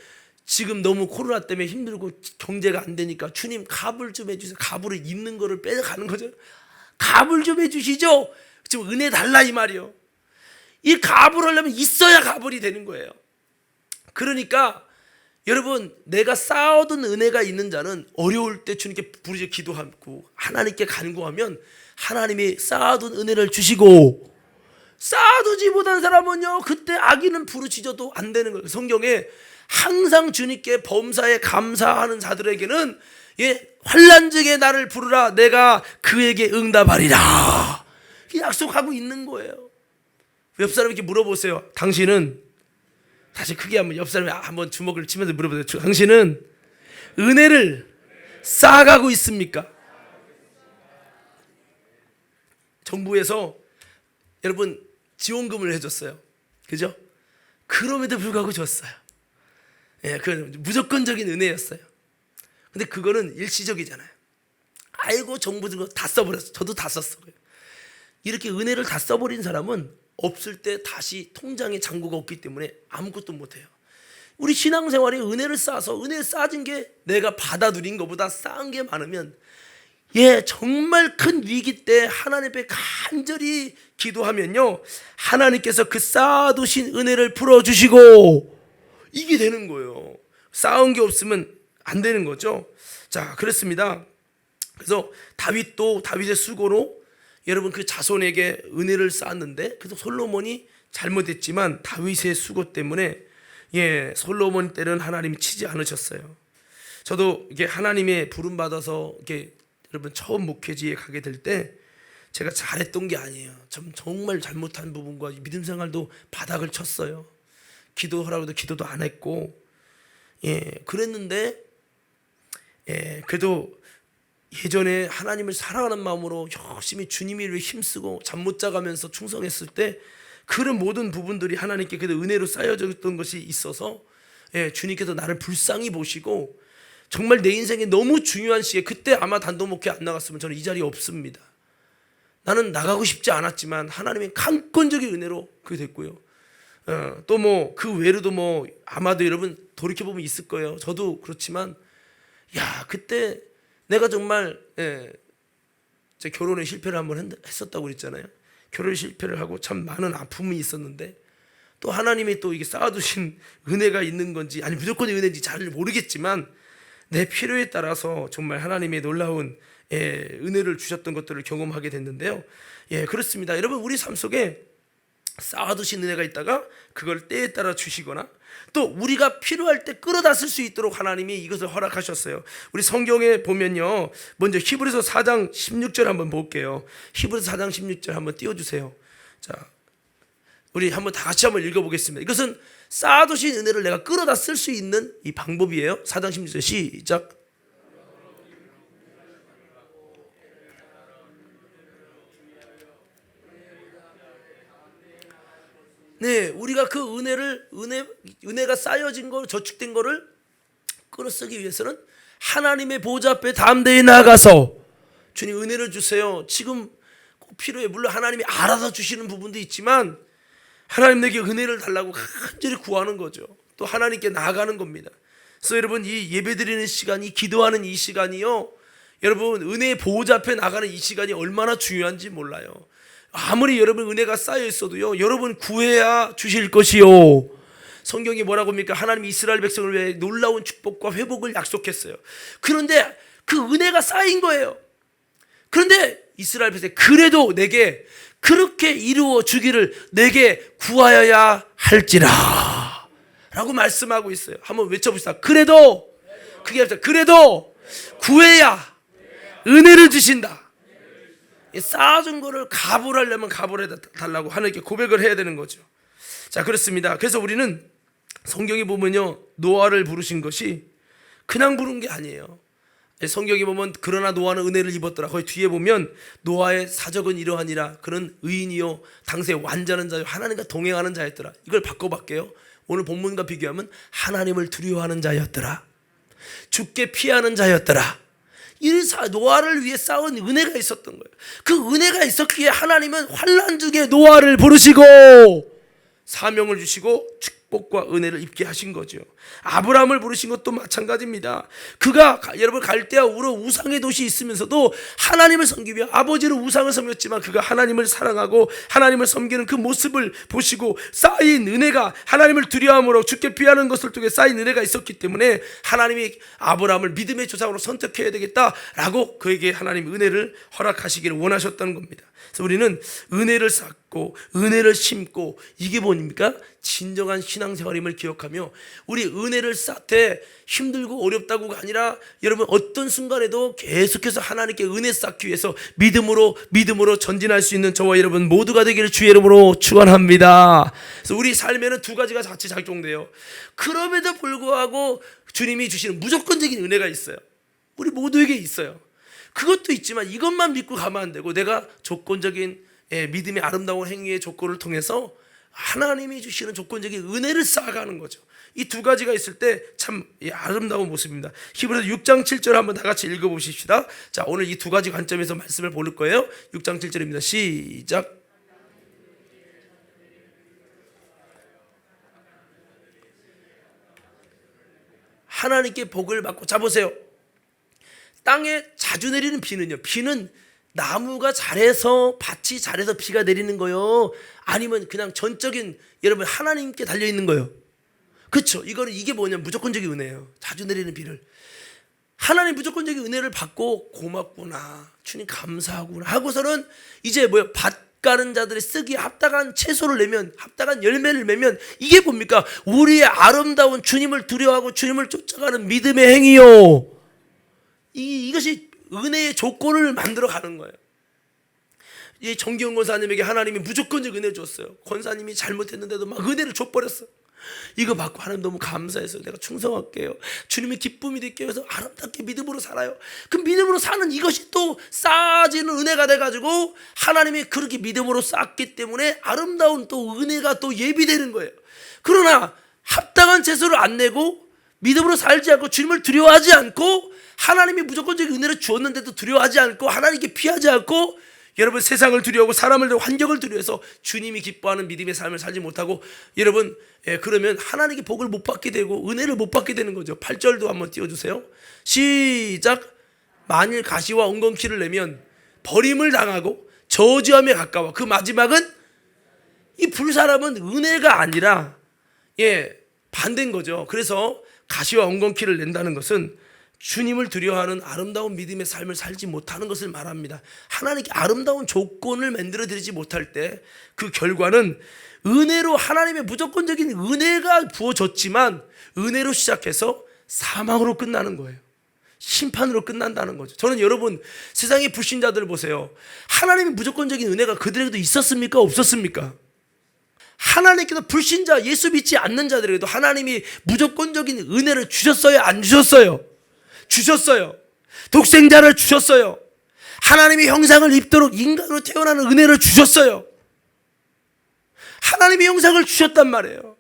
지금 너무 코로나 때문에 힘들고 경제가 안 되니까 주님 갑을 좀 해주세요. 갑으로 입는 거를 빼가는 거죠. 갑을 좀 해주시죠. 지금 은혜 달라 이 말이요. 이 갑을 하려면 있어야 갑을이 되는 거예요. 그러니까 여러분, 내가 쌓아둔 은혜가 있는 자는 어려울 때 주님께 부르짖어 기도하고 하나님께 간구하면 하나님이 쌓아둔 은혜를 주시고, 쌓아두지 못한 사람은요 그때 악인은 부르짖어도 안 되는 거예요. 성경에 항상 주님께 범사에 감사하는 자들에게는 환난 중에 나를 부르라 내가 그에게 응답하리라 약속하고 있는 거예요. 옆 사람에게 물어보세요. 당신은, 다시 크게 한번 옆 사람이 한번 주먹을 치면서 물어보세요. 당신은 은혜를 쌓아가고 있습니까? 정부에서 여러분 지원금을 해줬어요. 그죠? 그럼에도 불구하고 줬어요. 그 무조건적인 은혜였어요. 근데 그거는 일시적이잖아요. 아이고 정부 준 거 다 써버렸어. 저도 다 썼어요. 이렇게 은혜를 다 써버린 사람은 없을 때 다시 통장에 잔고가 없기 때문에 아무것도 못해요. 우리 신앙생활에 은혜를 쌓아서 은혜 쌓아진 게 내가 받아들인 것보다 쌓은 게 많으면 정말 큰 위기 때 하나님 앞에 간절히 기도하면요 하나님께서 그 쌓아두신 은혜를 풀어주시고 이게 되는 거예요. 쌓은 게 없으면 안 되는 거죠. 자, 그렇습니다. 그래서 다윗도 다윗의 수고로 여러분 그 자손에게 은혜를 쌓았는데, 그래서 솔로몬이 잘못했지만 다윗의 수고 때문에 솔로몬 때는 하나님이 치지 않으셨어요. 저도 이게 하나님의 부름 받아서 이게 여러분 처음 목회지에 가게 될 때 제가 잘했던 게 아니에요. 정말 잘못한 부분과 믿음 생활도 바닥을 쳤어요. 기도하라고 해도 기도도 안 했고 그랬는데 그래도 예전에 하나님을 사랑하는 마음으로 열심히 주님을 위해 힘쓰고 잠 못 자가면서 충성했을 때 그런 모든 부분들이 하나님께 그래도 은혜로 쌓여졌던 것이 있어서 주님께서 나를 불쌍히 보시고 정말 내 인생에 너무 중요한 시기에, 그때 아마 단독 목회 안 나갔으면 저는 이 자리에 없습니다. 나는 나가고 싶지 않았지만 하나님의 강권적인 은혜로 그게 됐고요. 또 뭐 그 외로도 뭐 아마도 여러분 돌이켜보면 있을 거예요. 저도 그렇지만 그때 내가 정말 제 결혼에 실패를 한번 했었다고 그랬잖아요. 결혼 실패를 하고 참 많은 아픔이 있었는데 또 하나님이 또 이게 쌓아두신 은혜가 있는 건지 아니 무조건 은혜인지 잘 모르겠지만 내 필요에 따라서 정말 하나님의 놀라운 은혜를 주셨던 것들을 경험하게 됐는데요. 그렇습니다. 여러분 우리 삶 속에 쌓아두신 은혜가 있다가 그걸 때에 따라 주시거나 또 우리가 필요할 때 끌어다 쓸 수 있도록 하나님이 이것을 허락하셨어요. 우리 성경에 보면요, 먼저 히브리서 4장 16절 한번 볼게요. 히브리서 4장 16절 한번 띄워주세요. 자, 우리 한번 다 같이 한번 읽어보겠습니다. 이것은 쌓아두신 은혜를 내가 끌어다 쓸 수 있는 이 방법이에요. 4장 16절 시작. 우리가 그 은혜가 쌓여진 걸, 저축된 거를 끌어쓰기 위해서는 하나님의 보좌 앞에 담대히 나가서 주님 은혜를 주세요. 지금 꼭 필요해. 물론 하나님이 알아서 주시는 부분도 있지만 하나님 내게 은혜를 달라고 간절히 구하는 거죠. 또 하나님께 나아가는 겁니다. 그래서 여러분 이 예배드리는 시간이, 기도하는 이 시간이요, 여러분 은혜의 보좌 앞에 나가는 이 시간이 얼마나 중요한지 몰라요. 아무리 여러분 은혜가 쌓여 있어도요, 여러분 구해야 주실 것이요. 성경이 뭐라고 합니까? 하나님이 이스라엘 백성을 위해 놀라운 축복과 회복을 약속했어요. 그런데 그 은혜가 쌓인 거예요. 그런데 이스라엘 백성이 그래도 내게 그렇게 이루어 주기를 내게 구하여야 할지라 라고 말씀하고 있어요. 한번 외쳐봅시다. 그래도, 그게 아니라 그래도 구해야 은혜를 주신다. 쌓아준 거를 가불하려면 가불해달라고 하나님께 고백을 해야 되는 거죠. 자, 그렇습니다. 그래서 우리는 성경에 보면요, 노아를 부르신 것이 그냥 부른 게 아니에요. 성경에 보면 그러나 노아는 은혜를 입었더라. 거기 뒤에 보면 노아의 사적은 이러하니라. 그는 의인이요 당세 완전한 자요 하나님과 동행하는 자였더라. 이걸 바꿔볼게요. 오늘 본문과 비교하면 하나님을 두려워하는 자였더라. 죽게 피하는 자였더라. 이 노아를 위해 쌓은 은혜가 있었던 거예요. 그 은혜가 있었기에 하나님은 환난 중에 노아를 부르시고 사명을 주시고 축복과 은혜를 입게 하신 거죠. 아브라함을 부르신 것도 마찬가지입니다. 그가 여러분 갈대아 우르 우상의 도시 있으면서도 하나님을 섬기며 아버지는 우상을 섬겼지만 그가 하나님을 사랑하고 하나님을 섬기는 그 모습을 보시고 쌓인 은혜가, 하나님을 두려움으로 주께 피하는 것을 통해 쌓인 은혜가 있었기 때문에 하나님이 아브라함을 믿음의 조상으로 선택해야 되겠다라고 그에게 하나님 은혜를 허락하시기를 원하셨다는 겁니다. 그래서 우리는 은혜를 쌓고 은혜를 심고, 이게 뭡니까? 진정한 신앙생활임을 기억하며, 우리 은혜를 쌓되 힘들고 어렵다고가 아니라 여러분 어떤 순간에도 계속해서 하나님께 은혜 쌓기 위해서 믿음으로 전진할 수 있는 저와 여러분 모두가 되기를 주의 이름으로 축원합니다. 그래서 우리 삶에는 두 가지가 같이 작동돼요. 그럼에도 불구하고 주님이 주시는 무조건적인 은혜가 있어요. 우리 모두에게 있어요. 그것도 있지만 이것만 믿고 가면 안 되고, 내가 조건적인 믿음의 아름다운 행위의 조건을 통해서 하나님이 주시는 조건적인 은혜를 쌓아가는 거죠. 이 두 가지가 있을 때 참 아름다운 모습입니다. 히브리서 6장 7절 한번 다 같이 읽어보십시다. 자, 오늘 이 두 가지 관점에서 말씀을 볼 거예요. 6장 7절입니다. 시작. 하나님께 복을 받고, 자 보세요. 땅에 자주 내리는 비는요, 비는 나무가 잘해서 밭이 잘해서 비가 내리는 거요, 아니면 그냥 전적인 여러분 하나님께 달려 있는 거요? 그렇죠. 이게 뭐냐면 무조건적인 은혜예요. 자주 내리는 비를 하나님 무조건적인 은혜를 받고 고맙구나, 주님 감사하구나 하고서는 이제 밭 가는 자들이 쓰기에 합당한 채소를 내면, 합당한 열매를 맺으면, 이게 뭡니까? 우리의 아름다운 주님을 두려워하고 주님을 쫓아가는 믿음의 행위요. 이것이 은혜의 조건을 만들어 가는 거예요. 이 정기영 권사님에게 하나님이 무조건적 은혜를 줬어요. 권사님이 잘못했는데도 막 은혜를 줘버렸어. 이거 받고 하나님 너무 감사해서 내가 충성할게요, 주님의 기쁨이 될게요 해서 아름답게 믿음으로 살아요. 그 믿음으로 사는 이것이 또 쌓아지는 은혜가 돼가지고 하나님이 그렇게 믿음으로 쌓기 때문에 아름다운 또 은혜가 또 예비되는 거예요. 그러나 합당한 채소를 안 내고 믿음으로 살지 않고 주님을 두려워하지 않고, 하나님이 무조건적인 은혜를 주었는데도 두려워하지 않고 하나님께 피하지 않고, 여러분 세상을 두려워하고 사람을 두려워 환경을 두려워해서 주님이 기뻐하는 믿음의 삶을 살지 못하고, 여러분 그러면 하나님께 복을 못 받게 되고 은혜를 못 받게 되는 거죠. 8절도 한번 띄워주세요. 시작. 만일 가시와 엉겅퀴를 내면 버림을 당하고 저주함에 가까워. 그 마지막은, 이 불사람은 은혜가 아니라 반대인 거죠. 그래서 가시와 엉겅퀴를 낸다는 것은 주님을 두려워하는 아름다운 믿음의 삶을 살지 못하는 것을 말합니다. 하나님께 아름다운 조건을 만들어 드리지 못할 때 그 결과는 은혜로, 하나님의 무조건적인 은혜가 부어졌지만 은혜로 시작해서 사망으로 끝나는 거예요. 심판으로 끝난다는 거죠. 저는 여러분 세상의 불신자들을 보세요. 하나님의 무조건적인 은혜가 그들에게도 있었습니까? 없었습니까? 하나님께서 불신자, 예수 믿지 않는 자들에게도 하나님이 무조건적인 은혜를 주셨어요? 안 주셨어요? 주셨어요. 독생자를 주셨어요. 하나님의 형상을 입도록 인간으로 태어나는 은혜를 주셨어요. 하나님의 형상을 주셨단 말이에요.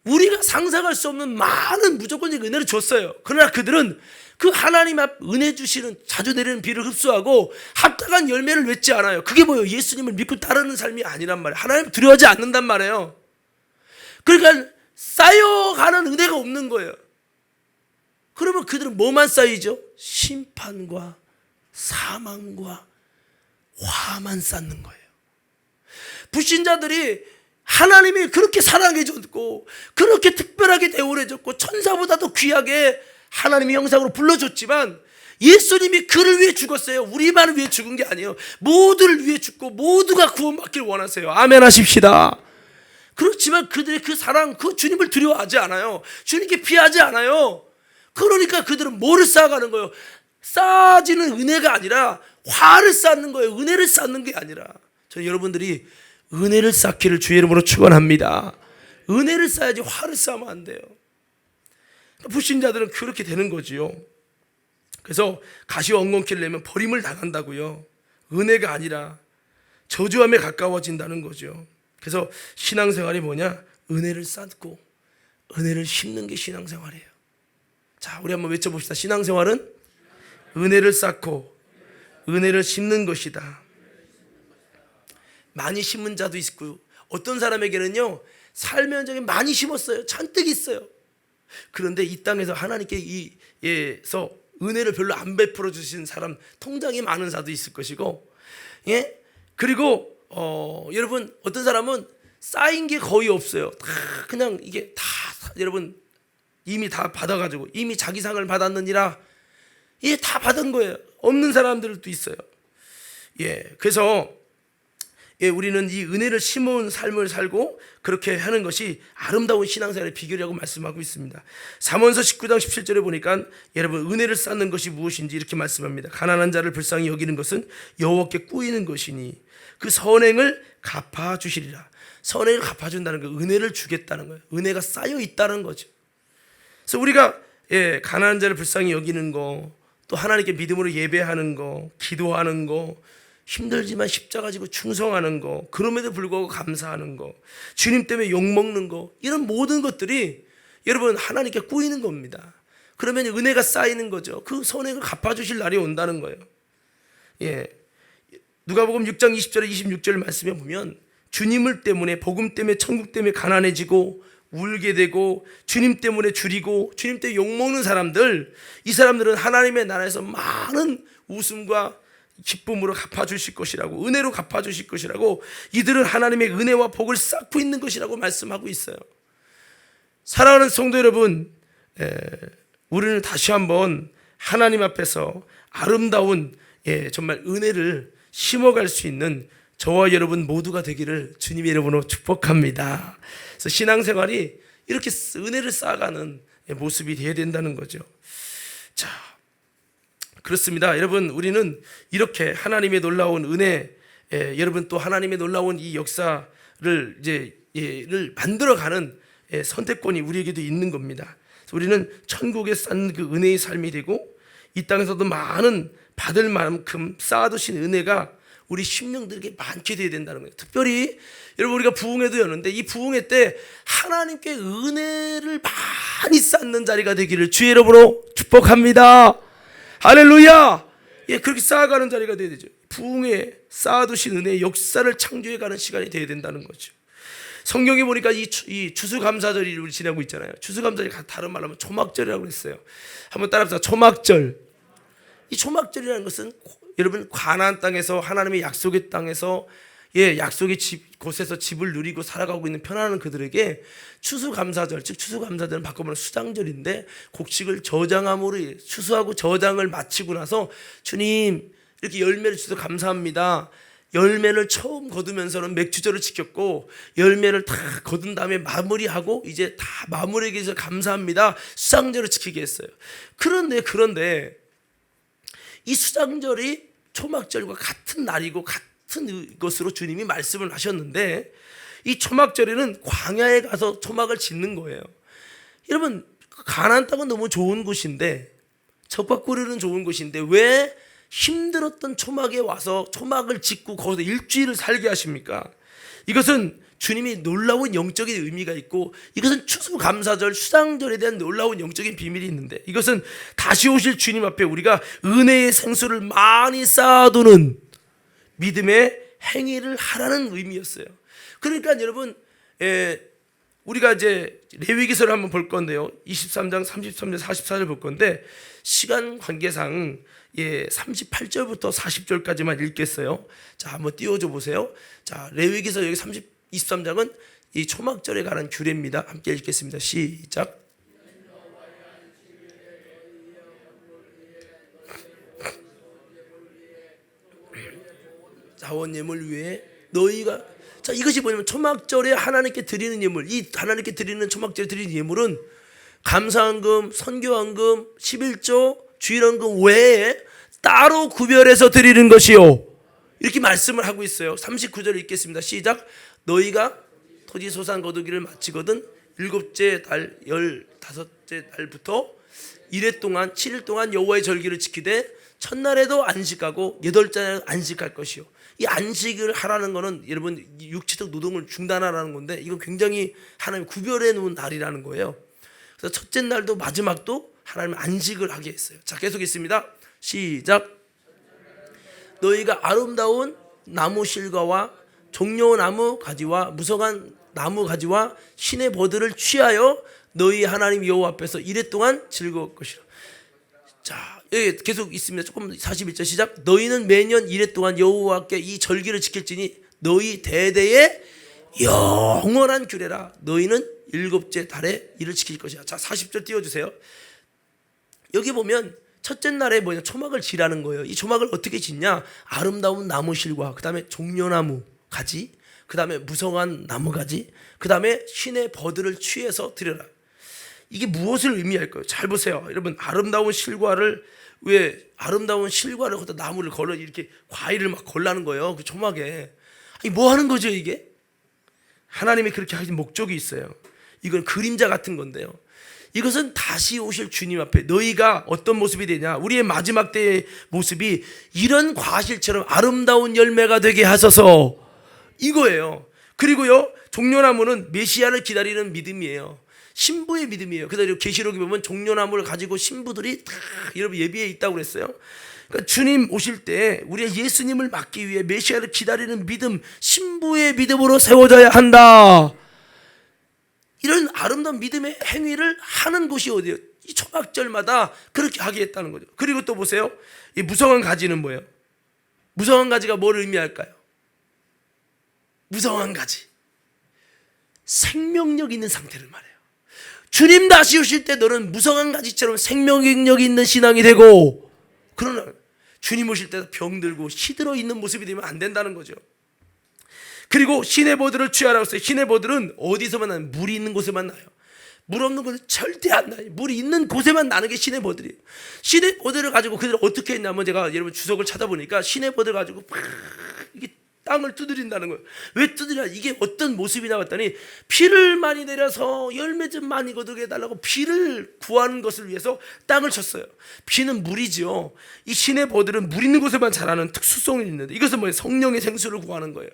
우리가 상상할 수 없는 많은 무조건적인 은혜를 줬어요. 그러나 그들은 그 하나님 앞 은혜 주시는 자주 내리는 비를 흡수하고 합당한 열매를 맺지 않아요. 그게 뭐예요? 예수님을 믿고 따르는 삶이 아니란 말이에요. 하나님 두려워하지 않는단 말이에요. 그러니까 쌓여가는 은혜가 없는 거예요. 그러면 그들은 뭐만 쌓이죠? 심판과 사망과 화만 쌓는 거예요. 불신자들이 하나님이 그렇게 사랑해 줬고 그렇게 특별하게 대우해 줬고 천사보다도 귀하게 하나님의 형상으로 불러줬지만, 예수님이 그를 위해 죽었어요. 우리만을 위해 죽은 게 아니에요. 모두를 위해 죽고 모두가 구원받길 원하세요. 아멘 하십시다. 그렇지만 그들의 그 사랑, 그 주님을 두려워하지 않아요. 주님께 피하지 않아요. 그러니까 그들은 뭐를 쌓아가는 거예요? 쌓아지는 은혜가 아니라 화를 쌓는 거예요. 은혜를 쌓는 게 아니라. 저는 여러분들이 은혜를 쌓기를 주의 이름으로 축원합니다. 은혜를 쌓아야지 화를 쌓으면 안 돼요. 불신자들은 그렇게 되는 거지요. 그래서 가시와 엉겅퀴를 내면 버림을 당한다고요. 은혜가 아니라 저주함에 가까워진다는 거죠. 그래서 신앙생활이 뭐냐? 은혜를 쌓고 은혜를 심는 게 신앙생활이에요. 자, 우리 한번 외쳐봅시다. 신앙생활은 은혜를 쌓고 은혜를 심는 것이다. 많이 심은 자도 있고, 어떤 사람에게는요 삶의 흔적이 많이 심었어요. 잔뜩 있어요. 그런데 이 땅에서 하나님께 이에서 은혜를 별로 안 베풀어 주신 사람, 통장이 많은 사도 있을 것이고, 예? 그리고 여러분, 어떤 사람은 쌓인 게 거의 없어요. 다 그냥 이게 다 여러분 이미 다 받아가지고 이미 자기 상을 받았느니라, 이게 다 받은 거예요. 없는 사람들도 있어요. 예, 그래서 우리는 이 은혜를 심은 삶을 살고 그렇게 하는 것이 아름다운 신앙생활의 비결이라고 말씀하고 있습니다. 잠언서 19장 17절에 보니까 여러분, 은혜를 쌓는 것이 무엇인지 이렇게 말씀합니다. 가난한 자를 불쌍히 여기는 것은 여호와께 꾸이는 것이니 그 선행을 갚아주시리라. 선행을 갚아준다는 거, 은혜를 주겠다는 거예요. 은혜가 쌓여 있다는 거죠. 그래서 우리가 가난한 자를 불쌍히 여기는 거, 또 하나님께 믿음으로 예배하는 거, 기도하는 거, 힘들지만 십자가 지고 충성하는 거, 그럼에도 불구하고 감사하는 거, 주님 때문에 욕먹는 거, 이런 모든 것들이 여러분 하나님께 꾸이는 겁니다. 그러면 은혜가 쌓이는 거죠. 그 선행을 갚아주실 날이 온다는 거예요. 예, 누가복음 6장 20절에 26절 말씀에 보면 주님을 때문에, 복음 때문에, 천국 때문에 가난해지고 울게 되고 주님 때문에 줄이고 주님 때문에 욕먹는 사람들, 이 사람들은 하나님의 나라에서 많은 웃음과 기쁨으로 갚아주실 것이라고, 은혜로 갚아주실 것이라고, 이들은 하나님의 은혜와 복을 쌓고 있는 것이라고 말씀하고 있어요. 사랑하는 성도 여러분, 우리는 다시 한번 하나님 앞에서 아름다운 정말 은혜를 심어갈 수 있는 저와 여러분 모두가 되기를 주님의 이름으로 축복합니다. 그래서 신앙생활이 이렇게 은혜를 쌓아가는 모습이 되어야 된다는 거죠. 자, 그렇습니다. 여러분, 우리는 이렇게 하나님의 놀라운 은혜, 여러분 또 하나님의 놀라운 이 역사를 를 만들어가는 선택권이 우리에게도 있는 겁니다. 우리는 천국에 쌓는 그 은혜의 삶이 되고 이 땅에서도 많은 받을 만큼 쌓아두신 은혜가 우리 심령들에게 많게 되어야 된다는 거예요. 특별히 여러분, 우리가 부흥회도 여는데 이 부흥회 때 하나님께 은혜를 많이 쌓는 자리가 되기를 주의 이름으로 축복합니다. 할렐루야. 예, 그렇게 쌓아가는 자리가 되어야 되죠. 부흥에 쌓아두신 은혜의 역사를 창조해가는 시간이 되어야 된다는 거죠. 성경에 보니까 이 추수감사절이 우리 지나고 있잖아요. 추수감사절이 다른 말로 하면 초막절이라고 했어요. 한번 따라합시다. 초막절. 이 초막절이라는 것은 여러분, 가나안 땅에서, 하나님의 약속의 땅에서, 약속의 곳에서 집을 누리고 살아가고 있는 편안한 그들에게 추수감사절, 즉 추수감사절은 바꿔보면 수장절인데, 곡식을 저장함으로 추수하고 저장을 마치고 나서 주님 이렇게 열매를 주셔서 감사합니다. 열매를 처음 거두면서는 맥주절을 지켰고, 열매를 다 거둔 다음에 마무리하고 이제 다 마무리하기 위해서 감사합니다. 수장절을 지키게 했어요. 그런데 이 수장절이 초막절과 같은 날이고 같은 것으로 주님이 말씀을 하셨는데, 이 초막절에는 광야에 가서 초막을 짓는 거예요. 여러분, 가나안 땅은 너무 좋은 곳인데, 적과꿀은 좋은 곳인데 왜 힘들었던 초막에 와서 초막을 짓고 거기서 일주일을 살게 하십니까? 이것은 주님이 놀라운 영적인 의미가 있고, 이것은 추수감사절, 수장절에 대한 놀라운 영적인 비밀이 있는데, 이것은 다시 오실 주님 앞에 우리가 은혜의 생수를 많이 쌓아두는 믿음의 행위를 하라는 의미였어요. 그러니까 여러분, 우리가 이제 레위기서를 한번 볼 건데요, 23장 33절 44절 볼 건데, 시간 관계상 38절부터 40절까지만 읽겠어요. 자, 한번 띄워줘 보세요. 자, 레위기서 여기 23장은 이 초막절에 관한 규례입니다. 함께 읽겠습니다. 시작. 자원 예물 위에 너희가, 자, 이것이 뭐냐면 초막절에 하나님께 드리는 예물, 이 하나님께 드리는 초막절에 드리는 예물은 감사헌금, 선교헌금, 11조, 주일헌금 외에 따로 구별해서 드리는 것이요, 이렇게 말씀을 하고 있어요. 39절 읽겠습니다. 시작. 너희가 토지 소산 거두기를 마치거든 7째 달 15째 달부터 1회 동안 7일 동안 여호와의 절기를 지키되 첫날에도 안식하고 8자에 안식할 것이요. 이 안식을 하라는 거는 여러분 육체적 노동을 중단하라는 건데, 이건 굉장히 하나님 구별해 놓은 날이라는 거예요. 그래서 첫째 날도 마지막도 하나님 안식을 하게 했어요. 자, 계속 있습니다. 시작. 너희가 아름다운 나무 실과와 종려나무 가지와 무성한 나무 가지와 신의 버들을 취하여 너희 하나님 여호와 앞에서 이레 동안 즐거울 것이라. 자, 여기 계속 있습니다. 조금 41절 시작. 너희는 매년 이레 동안 여호와께 이 절기를 지킬지니 너희 대대의 영원한 규례라. 너희는 일곱째 달에 이를 지킬 것이야. 자, 40절 띄워주세요. 여기 보면 첫째 날에 뭐냐, 초막을 지라는 거예요. 이 초막을 어떻게 짓냐? 아름다운 나무실과 그 다음에 종려나무 가지, 그 다음에 무성한 나무 가지, 그 다음에 신의 버들을 취해서 드려라. 이게 무엇을 의미할까요? 잘 보세요. 여러분, 아름다운 실과를 거기다 나무를 걸어 이렇게 과일을 막 걸라는 거예요. 그 초막에. 아니, 뭐 하는 거죠 이게? 하나님이 그렇게 하신 목적이 있어요. 이건 그림자 같은 건데요. 이것은 다시 오실 주님 앞에 너희가 어떤 모습이 되냐, 우리의 마지막 때의 모습이 이런 과실처럼 아름다운 열매가 되게 하소서, 이거예요. 그리고요, 종려나무는 메시아를 기다리는 믿음이에요. 신부의 믿음이에요. 그래서 계시록에 보면 종려나무를 가지고 신부들이 다 여러분 예비에 있다고 그랬어요. 그러니까 주님 오실 때 우리가 예수님을 맞기 위해 메시아를 기다리는 믿음, 신부의 믿음으로 세워져야 한다. 이런 아름다운 믿음의 행위를 하는 곳이 어디예요? 이 초막절마다 그렇게 하게 했다는 거죠. 그리고 또 보세요. 이 무성한 가지는 뭐예요? 무성한 가지가 뭘 의미할까요? 무성한 가지, 생명력 있는 상태를 말해요. 주님 다시 오실 때 너는 무성한 가지처럼 생명력 있는 신앙이 되고, 그러나 주님 오실 때 병들고 시들어 있는 모습이 되면 안 된다는 거죠. 그리고 신의 버들을 취하라고 했어요. 신의 버들은 어디서만 나요? 물이 있는 곳에만 나요. 물 없는 곳은 절대 안 나요. 물이 있는 곳에만 나는 게 신의 버들이에요. 신의 버들을 가지고 그들을 어떻게 했냐면, 제가 여러분 주석을 찾아보니까 신의 버들을 가지고 팍 이게 땅을 두드린다는 거예요. 왜 두드려? 이게 어떤 모습이냐 봤더니 비를 많이 내려서 열매 좀 많이 거두게 해달라고 비를 구하는 것을 위해서 땅을 쳤어요. 비는 물이죠. 이 신의 버들은 물 있는 곳에만 자라는 특수성이 있는데, 이것은 뭐예요? 성령의 생수를 구하는 거예요.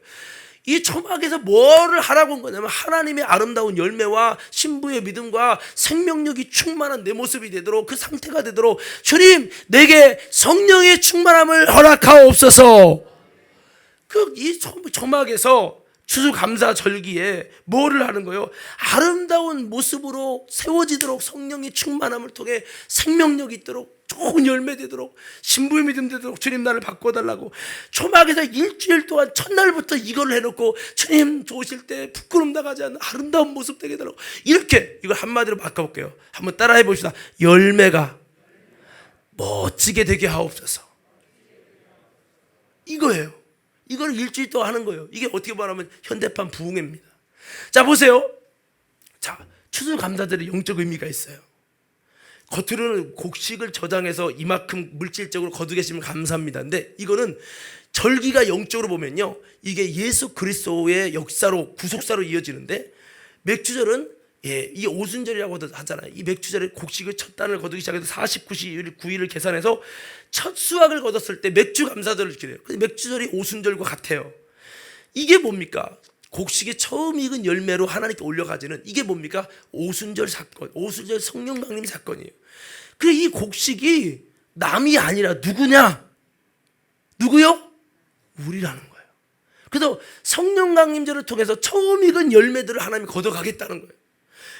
이 초막에서 뭐를 하라고 한 거냐면 하나님의 아름다운 열매와 신부의 믿음과 생명력이 충만한 내 모습이 되도록, 그 상태가 되도록 주님 내게 성령의 충만함을 허락하옵소서. 이 초막에서 추수감사 절기에 뭐를 하는 거예요? 아름다운 모습으로 세워지도록, 성령의 충만함을 통해 생명력이 있도록, 좋은 열매 되도록, 신부의 믿음 되도록 주님 나를 바꿔달라고 초막에서 일주일 동안 첫날부터 이걸 해놓고 주님 오실 때 부끄럼 나가지 않는 아름다운 모습 되게 해달라고, 이렇게 이걸 한마디로 바꿔볼게요. 한번 따라해 봅시다. 열매가 멋지게 되게 하옵소서. 이거예요. 이걸 일주일 동안 하는 거예요. 이게 어떻게 말하면 현대판 부흥회입니다. 자, 보세요. 자, 추수감사절의 영적 의미가 있어요. 겉으로는 곡식을 저장해서 이만큼 물질적으로 거두게 하시면 감사합니다. 근데 이거는 절기가 영적으로 보면요, 이게 예수 그리스도의 역사로, 구속사로 이어지는데, 맥주절은 이 오순절이라고 하잖아요. 이 맥주절에 곡식을 첫 단을 거두기 시작해서 49일을 계산해서 첫 수확을 거뒀을 때 맥주 감사절을 지켜요. 맥주절이 오순절과 같아요. 이게 뭡니까? 곡식의 처음 익은 열매로 하나님께 올려가지는, 이게 뭡니까? 오순절 사건, 오순절 성령 강림 사건이에요. 그래, 이 곡식이 남이 아니라 누구냐? 누구요? 우리라는 거예요. 그래서 성령 강림절을 통해서 처음 익은 열매들을 하나님이 걷어가겠다는 거예요.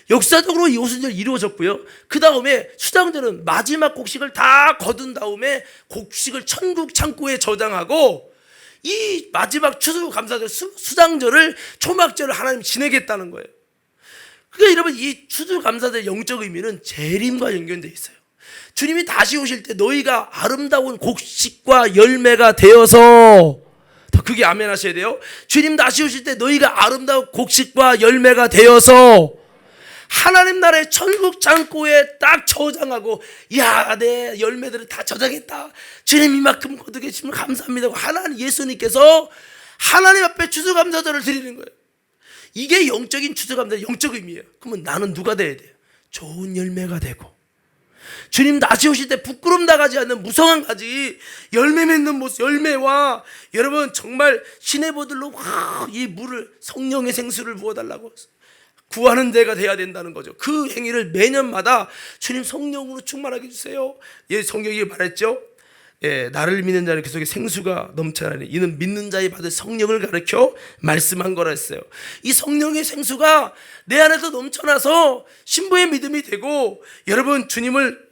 역사적으로 이 오순절이 이루어졌고요. 그 다음에 수장절은 마지막 곡식을 다 거둔 다음에 곡식을 천국 창고에 저장하고, 이 마지막 추수감사절 수장절을, 초막절을 하나님이 지내겠다는 거예요. 그러니까 여러분, 이 추수감사절의 영적 의미는 재림과 연결되어 있어요. 주님이 다시 오실 때 너희가 아름다운 곡식과 열매가 되어서, 더 크게 아멘 하셔야 돼요. 주님 다시 오실 때 너희가 아름다운 곡식과 열매가 되어서 하나님 나라의 천국 창고에 딱 저장하고, 야, 내 열매들을 다 저장했다, 주님 이만큼 거두게 해주시면 감사합니다, 하나님 예수님께서 하나님 앞에 추수감사절을 드리는 거예요. 이게 영적인 추수감사, 영적 의미예요. 그러면 나는 누가 돼야 돼요? 좋은 열매가 되고, 주님 다시 오실 때 부끄럼 나가지 않는 무성한 가지, 열매 맺는 모습, 열매와 여러분 정말 신의 버들로 이 물을, 성령의 생수를 부어달라고 구하는 데가 돼야 된다는 거죠. 그 행위를 매년마다 주님 성령으로 충만하게 해주세요. 예, 성경이 말했죠. 나를 믿는 자는 그 속에 생수가 넘쳐나니 이는 믿는 자의 받을 성령을 가르쳐 말씀한 거라 했어요. 이 성령의 생수가 내 안에서 넘쳐나서 신부의 믿음이 되고, 여러분 주님을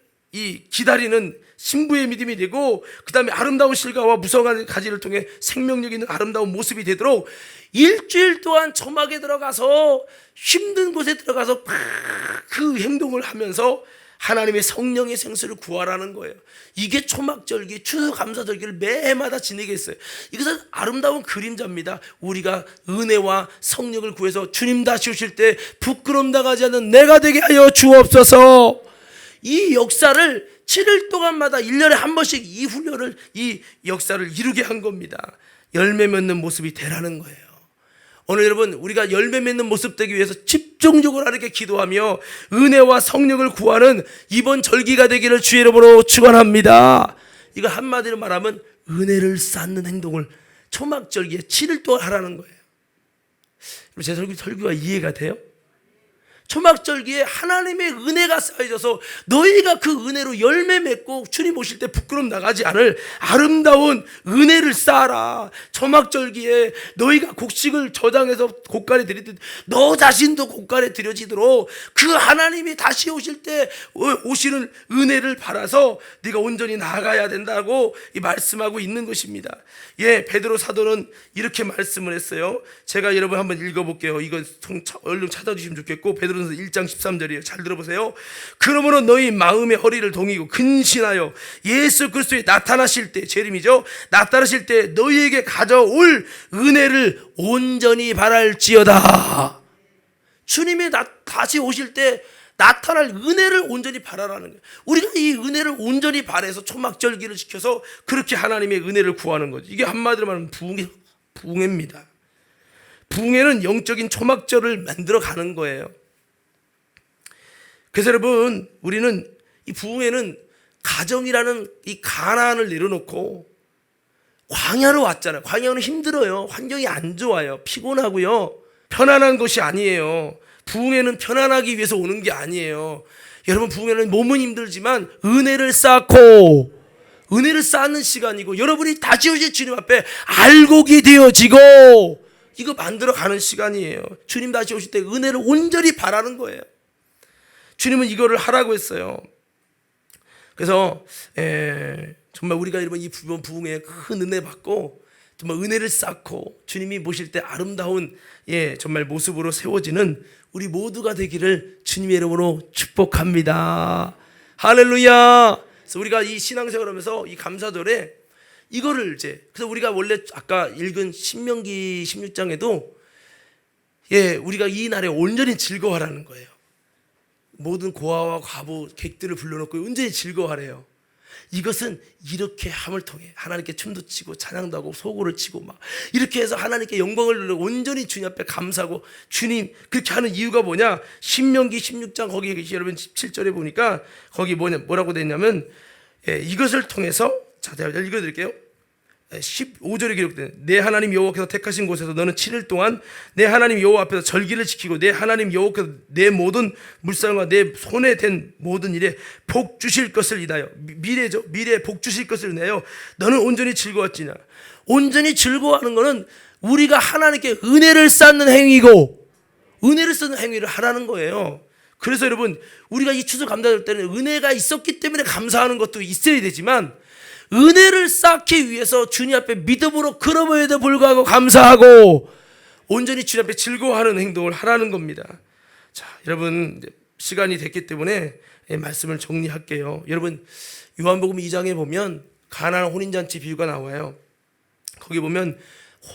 기다리는 신부의 믿음이 되고, 그 다음에 아름다운 실과와 무성한 가지를 통해 생명력 있는 아름다운 모습이 되도록 일주일 동안 초막에 들어가서 힘든 곳에 들어가서 그 행동을 하면서 하나님의 성령의 생수를 구하라는 거예요. 이게 초막절기, 추수감사절기를 매해마다 지내게 했어요. 이것은 아름다운 그림자입니다. 우리가 은혜와 성령을 구해서 주님 다시 오실 때 부끄럼 당하지 않는 내가 되게 하여 주옵소서. 이 역사를 7일 동안마다 1년에 한 번씩 이 훈련을, 이 역사를 이루게 한 겁니다. 열매 맺는 모습이 되라는 거예요. 오늘 여러분, 우리가 열매 맺는 모습 되기 위해서 집중적으로 하나님께 기도하며 은혜와 성령을 구하는 이번 절기가 되기를 주의 이름으로 축원합니다. 이거 한마디로 말하면 은혜를 쌓는 행동을 초막절기에 7일 동안 하라는 거예요. 제 설교가 이해가 돼요? 초막절기에 하나님의 은혜가 쌓여져서 너희가 그 은혜로 열매 맺고 주님 오실 때 부끄럼 나가지 않을 아름다운 은혜를 쌓아라. 초막절기에 너희가 곡식을 저장해서 곡간에 드리듯 너 자신도 곡간에 드려지도록 그 하나님이 다시 오실 때 오시는 은혜를 바라서 네가 온전히 나아가야 된다고 말씀하고 있는 것입니다. 베드로 사도는 이렇게 말씀을 했어요. 제가 여러분 한번 읽어볼게요. 이거 얼른 찾아주시면 좋겠고, 베드로 1장 13절이에요. 잘 들어보세요. 그러므로 너희 마음의 허리를 동이고 근신하여 예수 그리스도에 나타나실 때, 재림이죠, 나타나실 때 너희에게 가져올 은혜를 온전히 바랄지어다. 주님이 다시 오실 때 나타날 은혜를 온전히 바라라는 거예요. 우리가 이 은혜를 온전히 바라서 초막절기를 지켜서 그렇게 하나님의 은혜를 구하는 거죠. 이게 한마디로 말하면 부흥회입니다. 부흥회는 영적인 초막절을 만들어 가는 거예요. 그래서 여러분, 우리는 이 부흥회는 가정이라는 이 가난을 내려놓고 광야로 왔잖아요. 광야는 힘들어요. 환경이 안 좋아요. 피곤하고요. 편안한 것이 아니에요. 부흥회는 편안하기 위해서 오는 게 아니에요. 여러분, 부흥회는 몸은 힘들지만 은혜를 쌓고, 은혜를 쌓는 시간이고, 여러분이 다시 오실 주님 앞에 알곡이 되어지고, 이거 만들어 가는 시간이에요. 주님 다시 오실 때 은혜를 온전히 바라는 거예요. 주님은 이거를 하라고 했어요. 그래서 정말 우리가 이번 이 부흥회에 큰 은혜 받고 정말 은혜를 쌓고 주님이 모실 때 아름다운 정말 모습으로 세워지는 우리 모두가 되기를 주님의 이름으로 축복합니다. 할렐루야. 그래서 우리가 이 신앙생활 하면서 이 감사절에 이거를 그래서 우리가 원래 아까 읽은 신명기 16장에도 우리가 이 날에 온전히 즐거워하라는 거예요. 모든 고아와 과부 객들을 불러놓고 온전히 즐거워하래요. 이것은 이렇게 함을 통해 하나님께 춤도 추고 찬양도 하고 소고를 치고 막 이렇게 해서 하나님께 영광을 돌리고 온전히 주님 앞에 감사하고, 주님 그렇게 하는 이유가 뭐냐? 신명기 16장 거기 여러분 17절에 보니까 거기 뭐라고 되어 있냐면 이것을 통해서, 자 제가 읽어드릴게요. 15절에 기록된 내 하나님 여호와께서 택하신 곳에서 너는 7일 동안 내 하나님 여호와 앞에서 절기를 지키고 내 하나님 여호와께서 내 모든 물상과 내 손에 댄 모든 일에 복 주실 것을 인하여, 미래죠, 미래에 복 주실 것을 인하여 너는 온전히 즐거웠지냐. 온전히 즐거워하는 것은 우리가 하나님께 은혜를 쌓는 행위고, 은혜를 쌓는 행위를 하라는 거예요. 그래서 여러분, 우리가 이 추수 감사절 때는 은혜가 있었기 때문에 감사하는 것도 있어야 되지만, 은혜를 쌓기 위해서 주님 앞에 믿음으로 그럼에도 불구하고 감사하고 온전히 주님 앞에 즐거워하는 행동을 하라는 겁니다. 자, 여러분 시간이 됐기 때문에 말씀을 정리할게요. 여러분, 요한복음 2장에 보면 가나안 혼인잔치 비유가 나와요. 거기 보면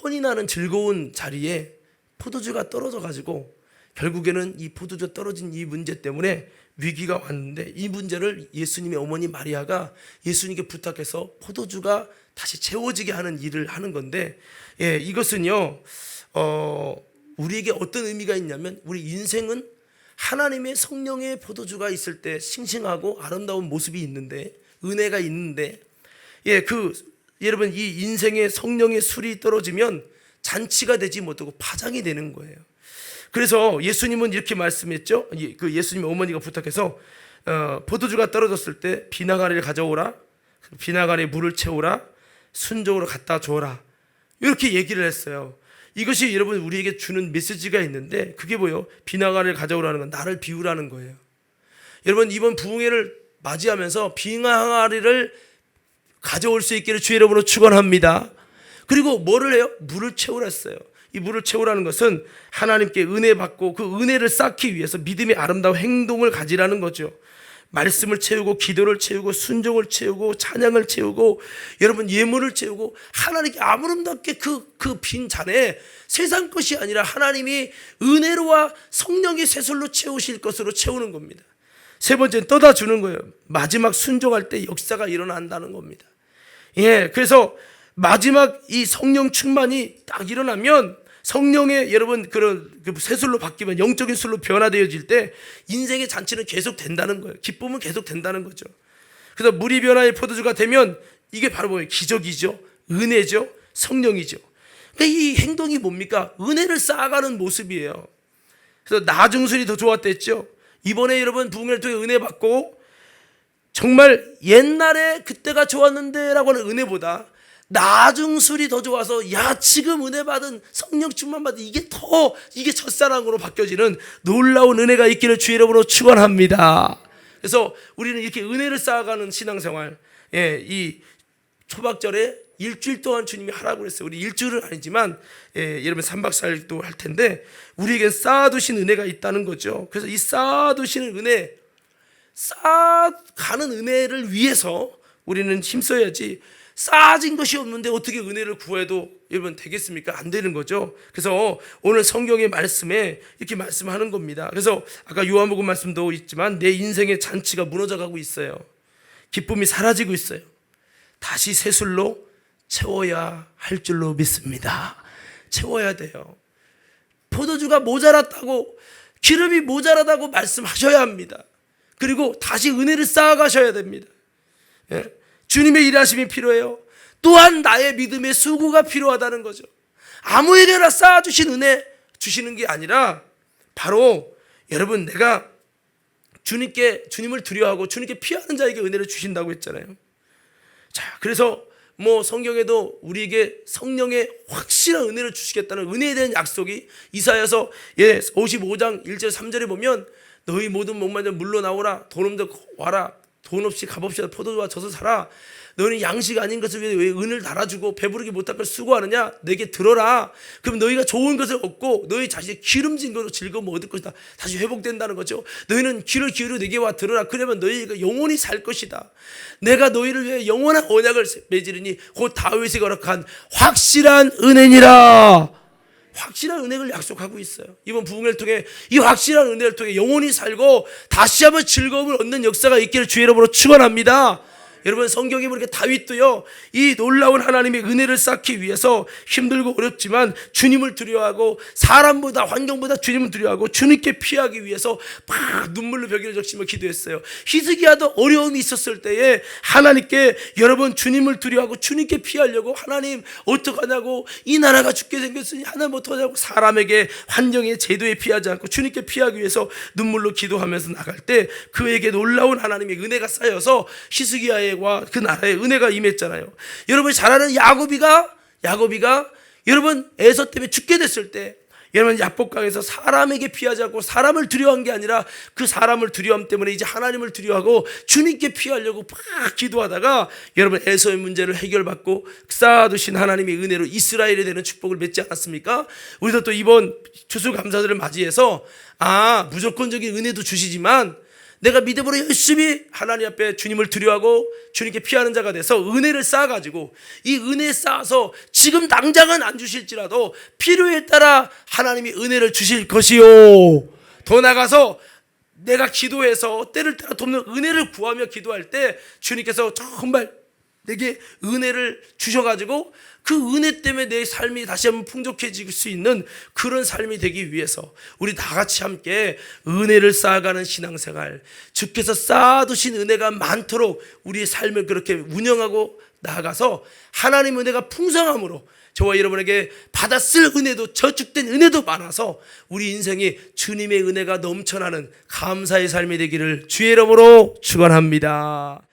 혼인하는 즐거운 자리에 포도주가 떨어져 가지고 결국에는 이 포도주 떨어진 이 문제 때문에 위기가 왔는데, 이 문제를 예수님의 어머니 마리아가 예수님께 부탁해서 포도주가 다시 채워지게 하는 일을 하는 건데, 이것은요 우리에게 어떤 의미가 있냐면, 우리 인생은 하나님의 성령의 포도주가 있을 때 싱싱하고 아름다운 모습이 있는데, 은혜가 있는데, 여러분 이 인생의 성령의 술이 떨어지면 잔치가 되지 못하고 파장이 되는 거예요. 그래서 예수님은 이렇게 말씀했죠. 그 예수님의 어머니가 부탁해서 포도주가 떨어졌을 때 비나가리를 가져오라. 비나간에 물을 채우라, 순종으로 갖다 줘라, 이렇게 얘기를 했어요. 이것이 여러분 우리에게 주는 메시지가 있는데, 그게 뭐예요? 비나간을 가져오라는 건 나를 비우라는 거예요. 여러분 이번 부흥회를 맞이하면서 비나간을 가져올 수 있기를 주의 이름으로 축원합니다. 그리고 뭐를 해요? 물을 채우라 했어요. 이 물을 채우라는 것은 하나님께 은혜 받고 그 은혜를 쌓기 위해서 믿음의 아름다운 행동을 가지라는 거죠. 말씀을 채우고 기도를 채우고 순종을 채우고 찬양을 채우고 여러분 예물을 채우고 하나님께 아름답게 그 빈 잔에 세상 것이 아니라 하나님이 은혜로와 성령의 세술로 채우실 것으로 채우는 겁니다. 세 번째는 떠다 주는 거예요. 마지막 순종할 때 역사가 일어난다는 겁니다. 예, 그래서 마지막 이 성령 충만이 딱 일어나면 성령의 여러분 그런 세술로 바뀌면 영적인 술로 변화되어질 때 인생의 잔치는 계속 된다는 거예요. 기쁨은 계속 된다는 거죠. 그래서 물이 변화의 포도주가 되면 이게 바로 뭐예요? 기적이죠, 은혜죠, 성령이죠. 그러니까 이 행동이 뭡니까? 은혜를 쌓아가는 모습이에요. 그래서 나중술이 더 좋았댔죠. 이번에 여러분 부흥회를 통해 은혜 받고 정말 옛날에 그때가 좋았는데 라고 하는 은혜보다 나중술이 더 좋아서 야 지금 은혜 받은 성령 충만 받은 이게 첫사랑으로 바뀌어지는 놀라운 은혜가 있기를 주의 이름으로 축원합니다. 그래서 우리는 이렇게 은혜를 쌓아가는 신앙생활, 이 초박절에 일주일 동안 주님이 하라고 그랬어요. 우리 일주일은 아니지만 여러분 3박 4일도 할 텐데 우리에겐 쌓아두신 은혜가 있다는 거죠. 그래서 이 쌓아두시는 은혜, 쌓아가는 은혜를 위해서 우리는 힘써야지, 쌓아진 것이 없는데 어떻게 은혜를 구해도 여러분 되겠습니까? 안 되는 거죠. 그래서 오늘 성경의 말씀에 이렇게 말씀하는 겁니다. 그래서 아까 요한복음 말씀도 있지만 내 인생의 잔치가 무너져가고 있어요. 기쁨이 사라지고 있어요. 다시 새술로 채워야 할 줄로 믿습니다. 채워야 돼요. 포도주가 모자랐다고, 기름이 모자라다고 말씀하셔야 합니다. 그리고 다시 은혜를 쌓아가셔야 됩니다. 주님의 일하심이 필요해요. 또한 나의 믿음의 수고가 필요하다는 거죠. 아무에게나 쌓아주신 은혜 주시는 게 아니라 바로 여러분 내가 주님을 두려워하고 주님께 피하는 자에게 은혜를 주신다고 했잖아요. 자, 그래서 성경에도 우리에게 성령의 확실한 은혜를 주시겠다는 은혜에 대한 약속이 이사야서 55장 1절 3절에 보면 너희 모든 목마른 자 물러 나오라, 돈 없는 자 와라, 돈 없이 값없이 포도주와 져서 살아. 너희는 양식 아닌 것을 위해 왜 은을 달아주고 배부르게 못할 걸 수고하느냐? 내게 들어라. 그럼 너희가 좋은 것을 얻고 너희 자신의 기름진 것으로 즐거움을 얻을 것이다. 다시 회복된다는 거죠. 너희는 귀를 기울여 내게 와 들어라. 그러면 너희가 영원히 살 것이다. 내가 너희를 위해 영원한 언약을 맺으리니 곧 다윗이 거룩한 확실한 은혜니라. 확실한 은혜를 약속하고 있어요. 이번 부흥회를 통해 이 확실한 은혜를 통해 영원히 살고 다시 한번 즐거움을 얻는 역사가 있기를 주의 이름으로 축원합니다. 여러분 성경에 보니까 다윗도요, 이 놀라운 하나님의 은혜를 쌓기 위해서 힘들고 어렵지만 주님을 두려워하고 사람보다 환경보다 주님을 두려워하고 주님께 피하기 위해서 막 눈물로 벽에 적시며 기도했어요. 히스기야도 어려움이 있었을 때에 하나님께 여러분 주님을 두려워하고 주님께 피하려고 하나님 어떡하냐고, 이 나라가 죽게 생겼으니 하나님 어떡하냐고 사람에게 환경에 제도에 피하지 않고 주님께 피하기 위해서 눈물로 기도하면서 나갈 때 그에게 놀라운 하나님의 은혜가 쌓여서 히스기야의 그 나라의 은혜가 임했잖아요. 여러분 잘 아는 야고비가 여러분 에서 때문에 죽게 됐을 때 여러분 야복강에서 사람에게 피하지 않고 사람을 두려워한 게 아니라 그 사람을 두려움 때문에 이제 하나님을 두려워하고 주님께 피하려고 막 기도하다가 여러분 에서의 문제를 해결받고 쌓아두신 하나님의 은혜로 이스라엘에 대한 축복을 맺지 않았습니까? 우리도 또 이번 추수감사절을 맞이해서 무조건적인 은혜도 주시지만 내가 믿음으로 열심히 하나님 앞에 주님을 두려워하고 주님께 피하는 자가 돼서 은혜를 쌓아가지고 이 은혜에 쌓아서 지금 당장은 안 주실지라도 필요에 따라 하나님이 은혜를 주실 것이요. 더 나아가서 내가 기도해서 때를 따라 돕는 은혜를 구하며 기도할 때 주님께서 정말 내게 은혜를 주셔가지고 그 은혜 때문에 내 삶이 다시 한번 풍족해질 수 있는 그런 삶이 되기 위해서 우리 다 같이 함께 은혜를 쌓아가는 신앙생활, 주께서 쌓아두신 은혜가 많도록 우리의 삶을 그렇게 운영하고 나아가서 하나님의 은혜가 풍성함으로 저와 여러분에게 받았을 은혜도 저축된 은혜도 많아서 우리 인생이 주님의 은혜가 넘쳐나는 감사의 삶이 되기를 주의 이름으로 축원합니다.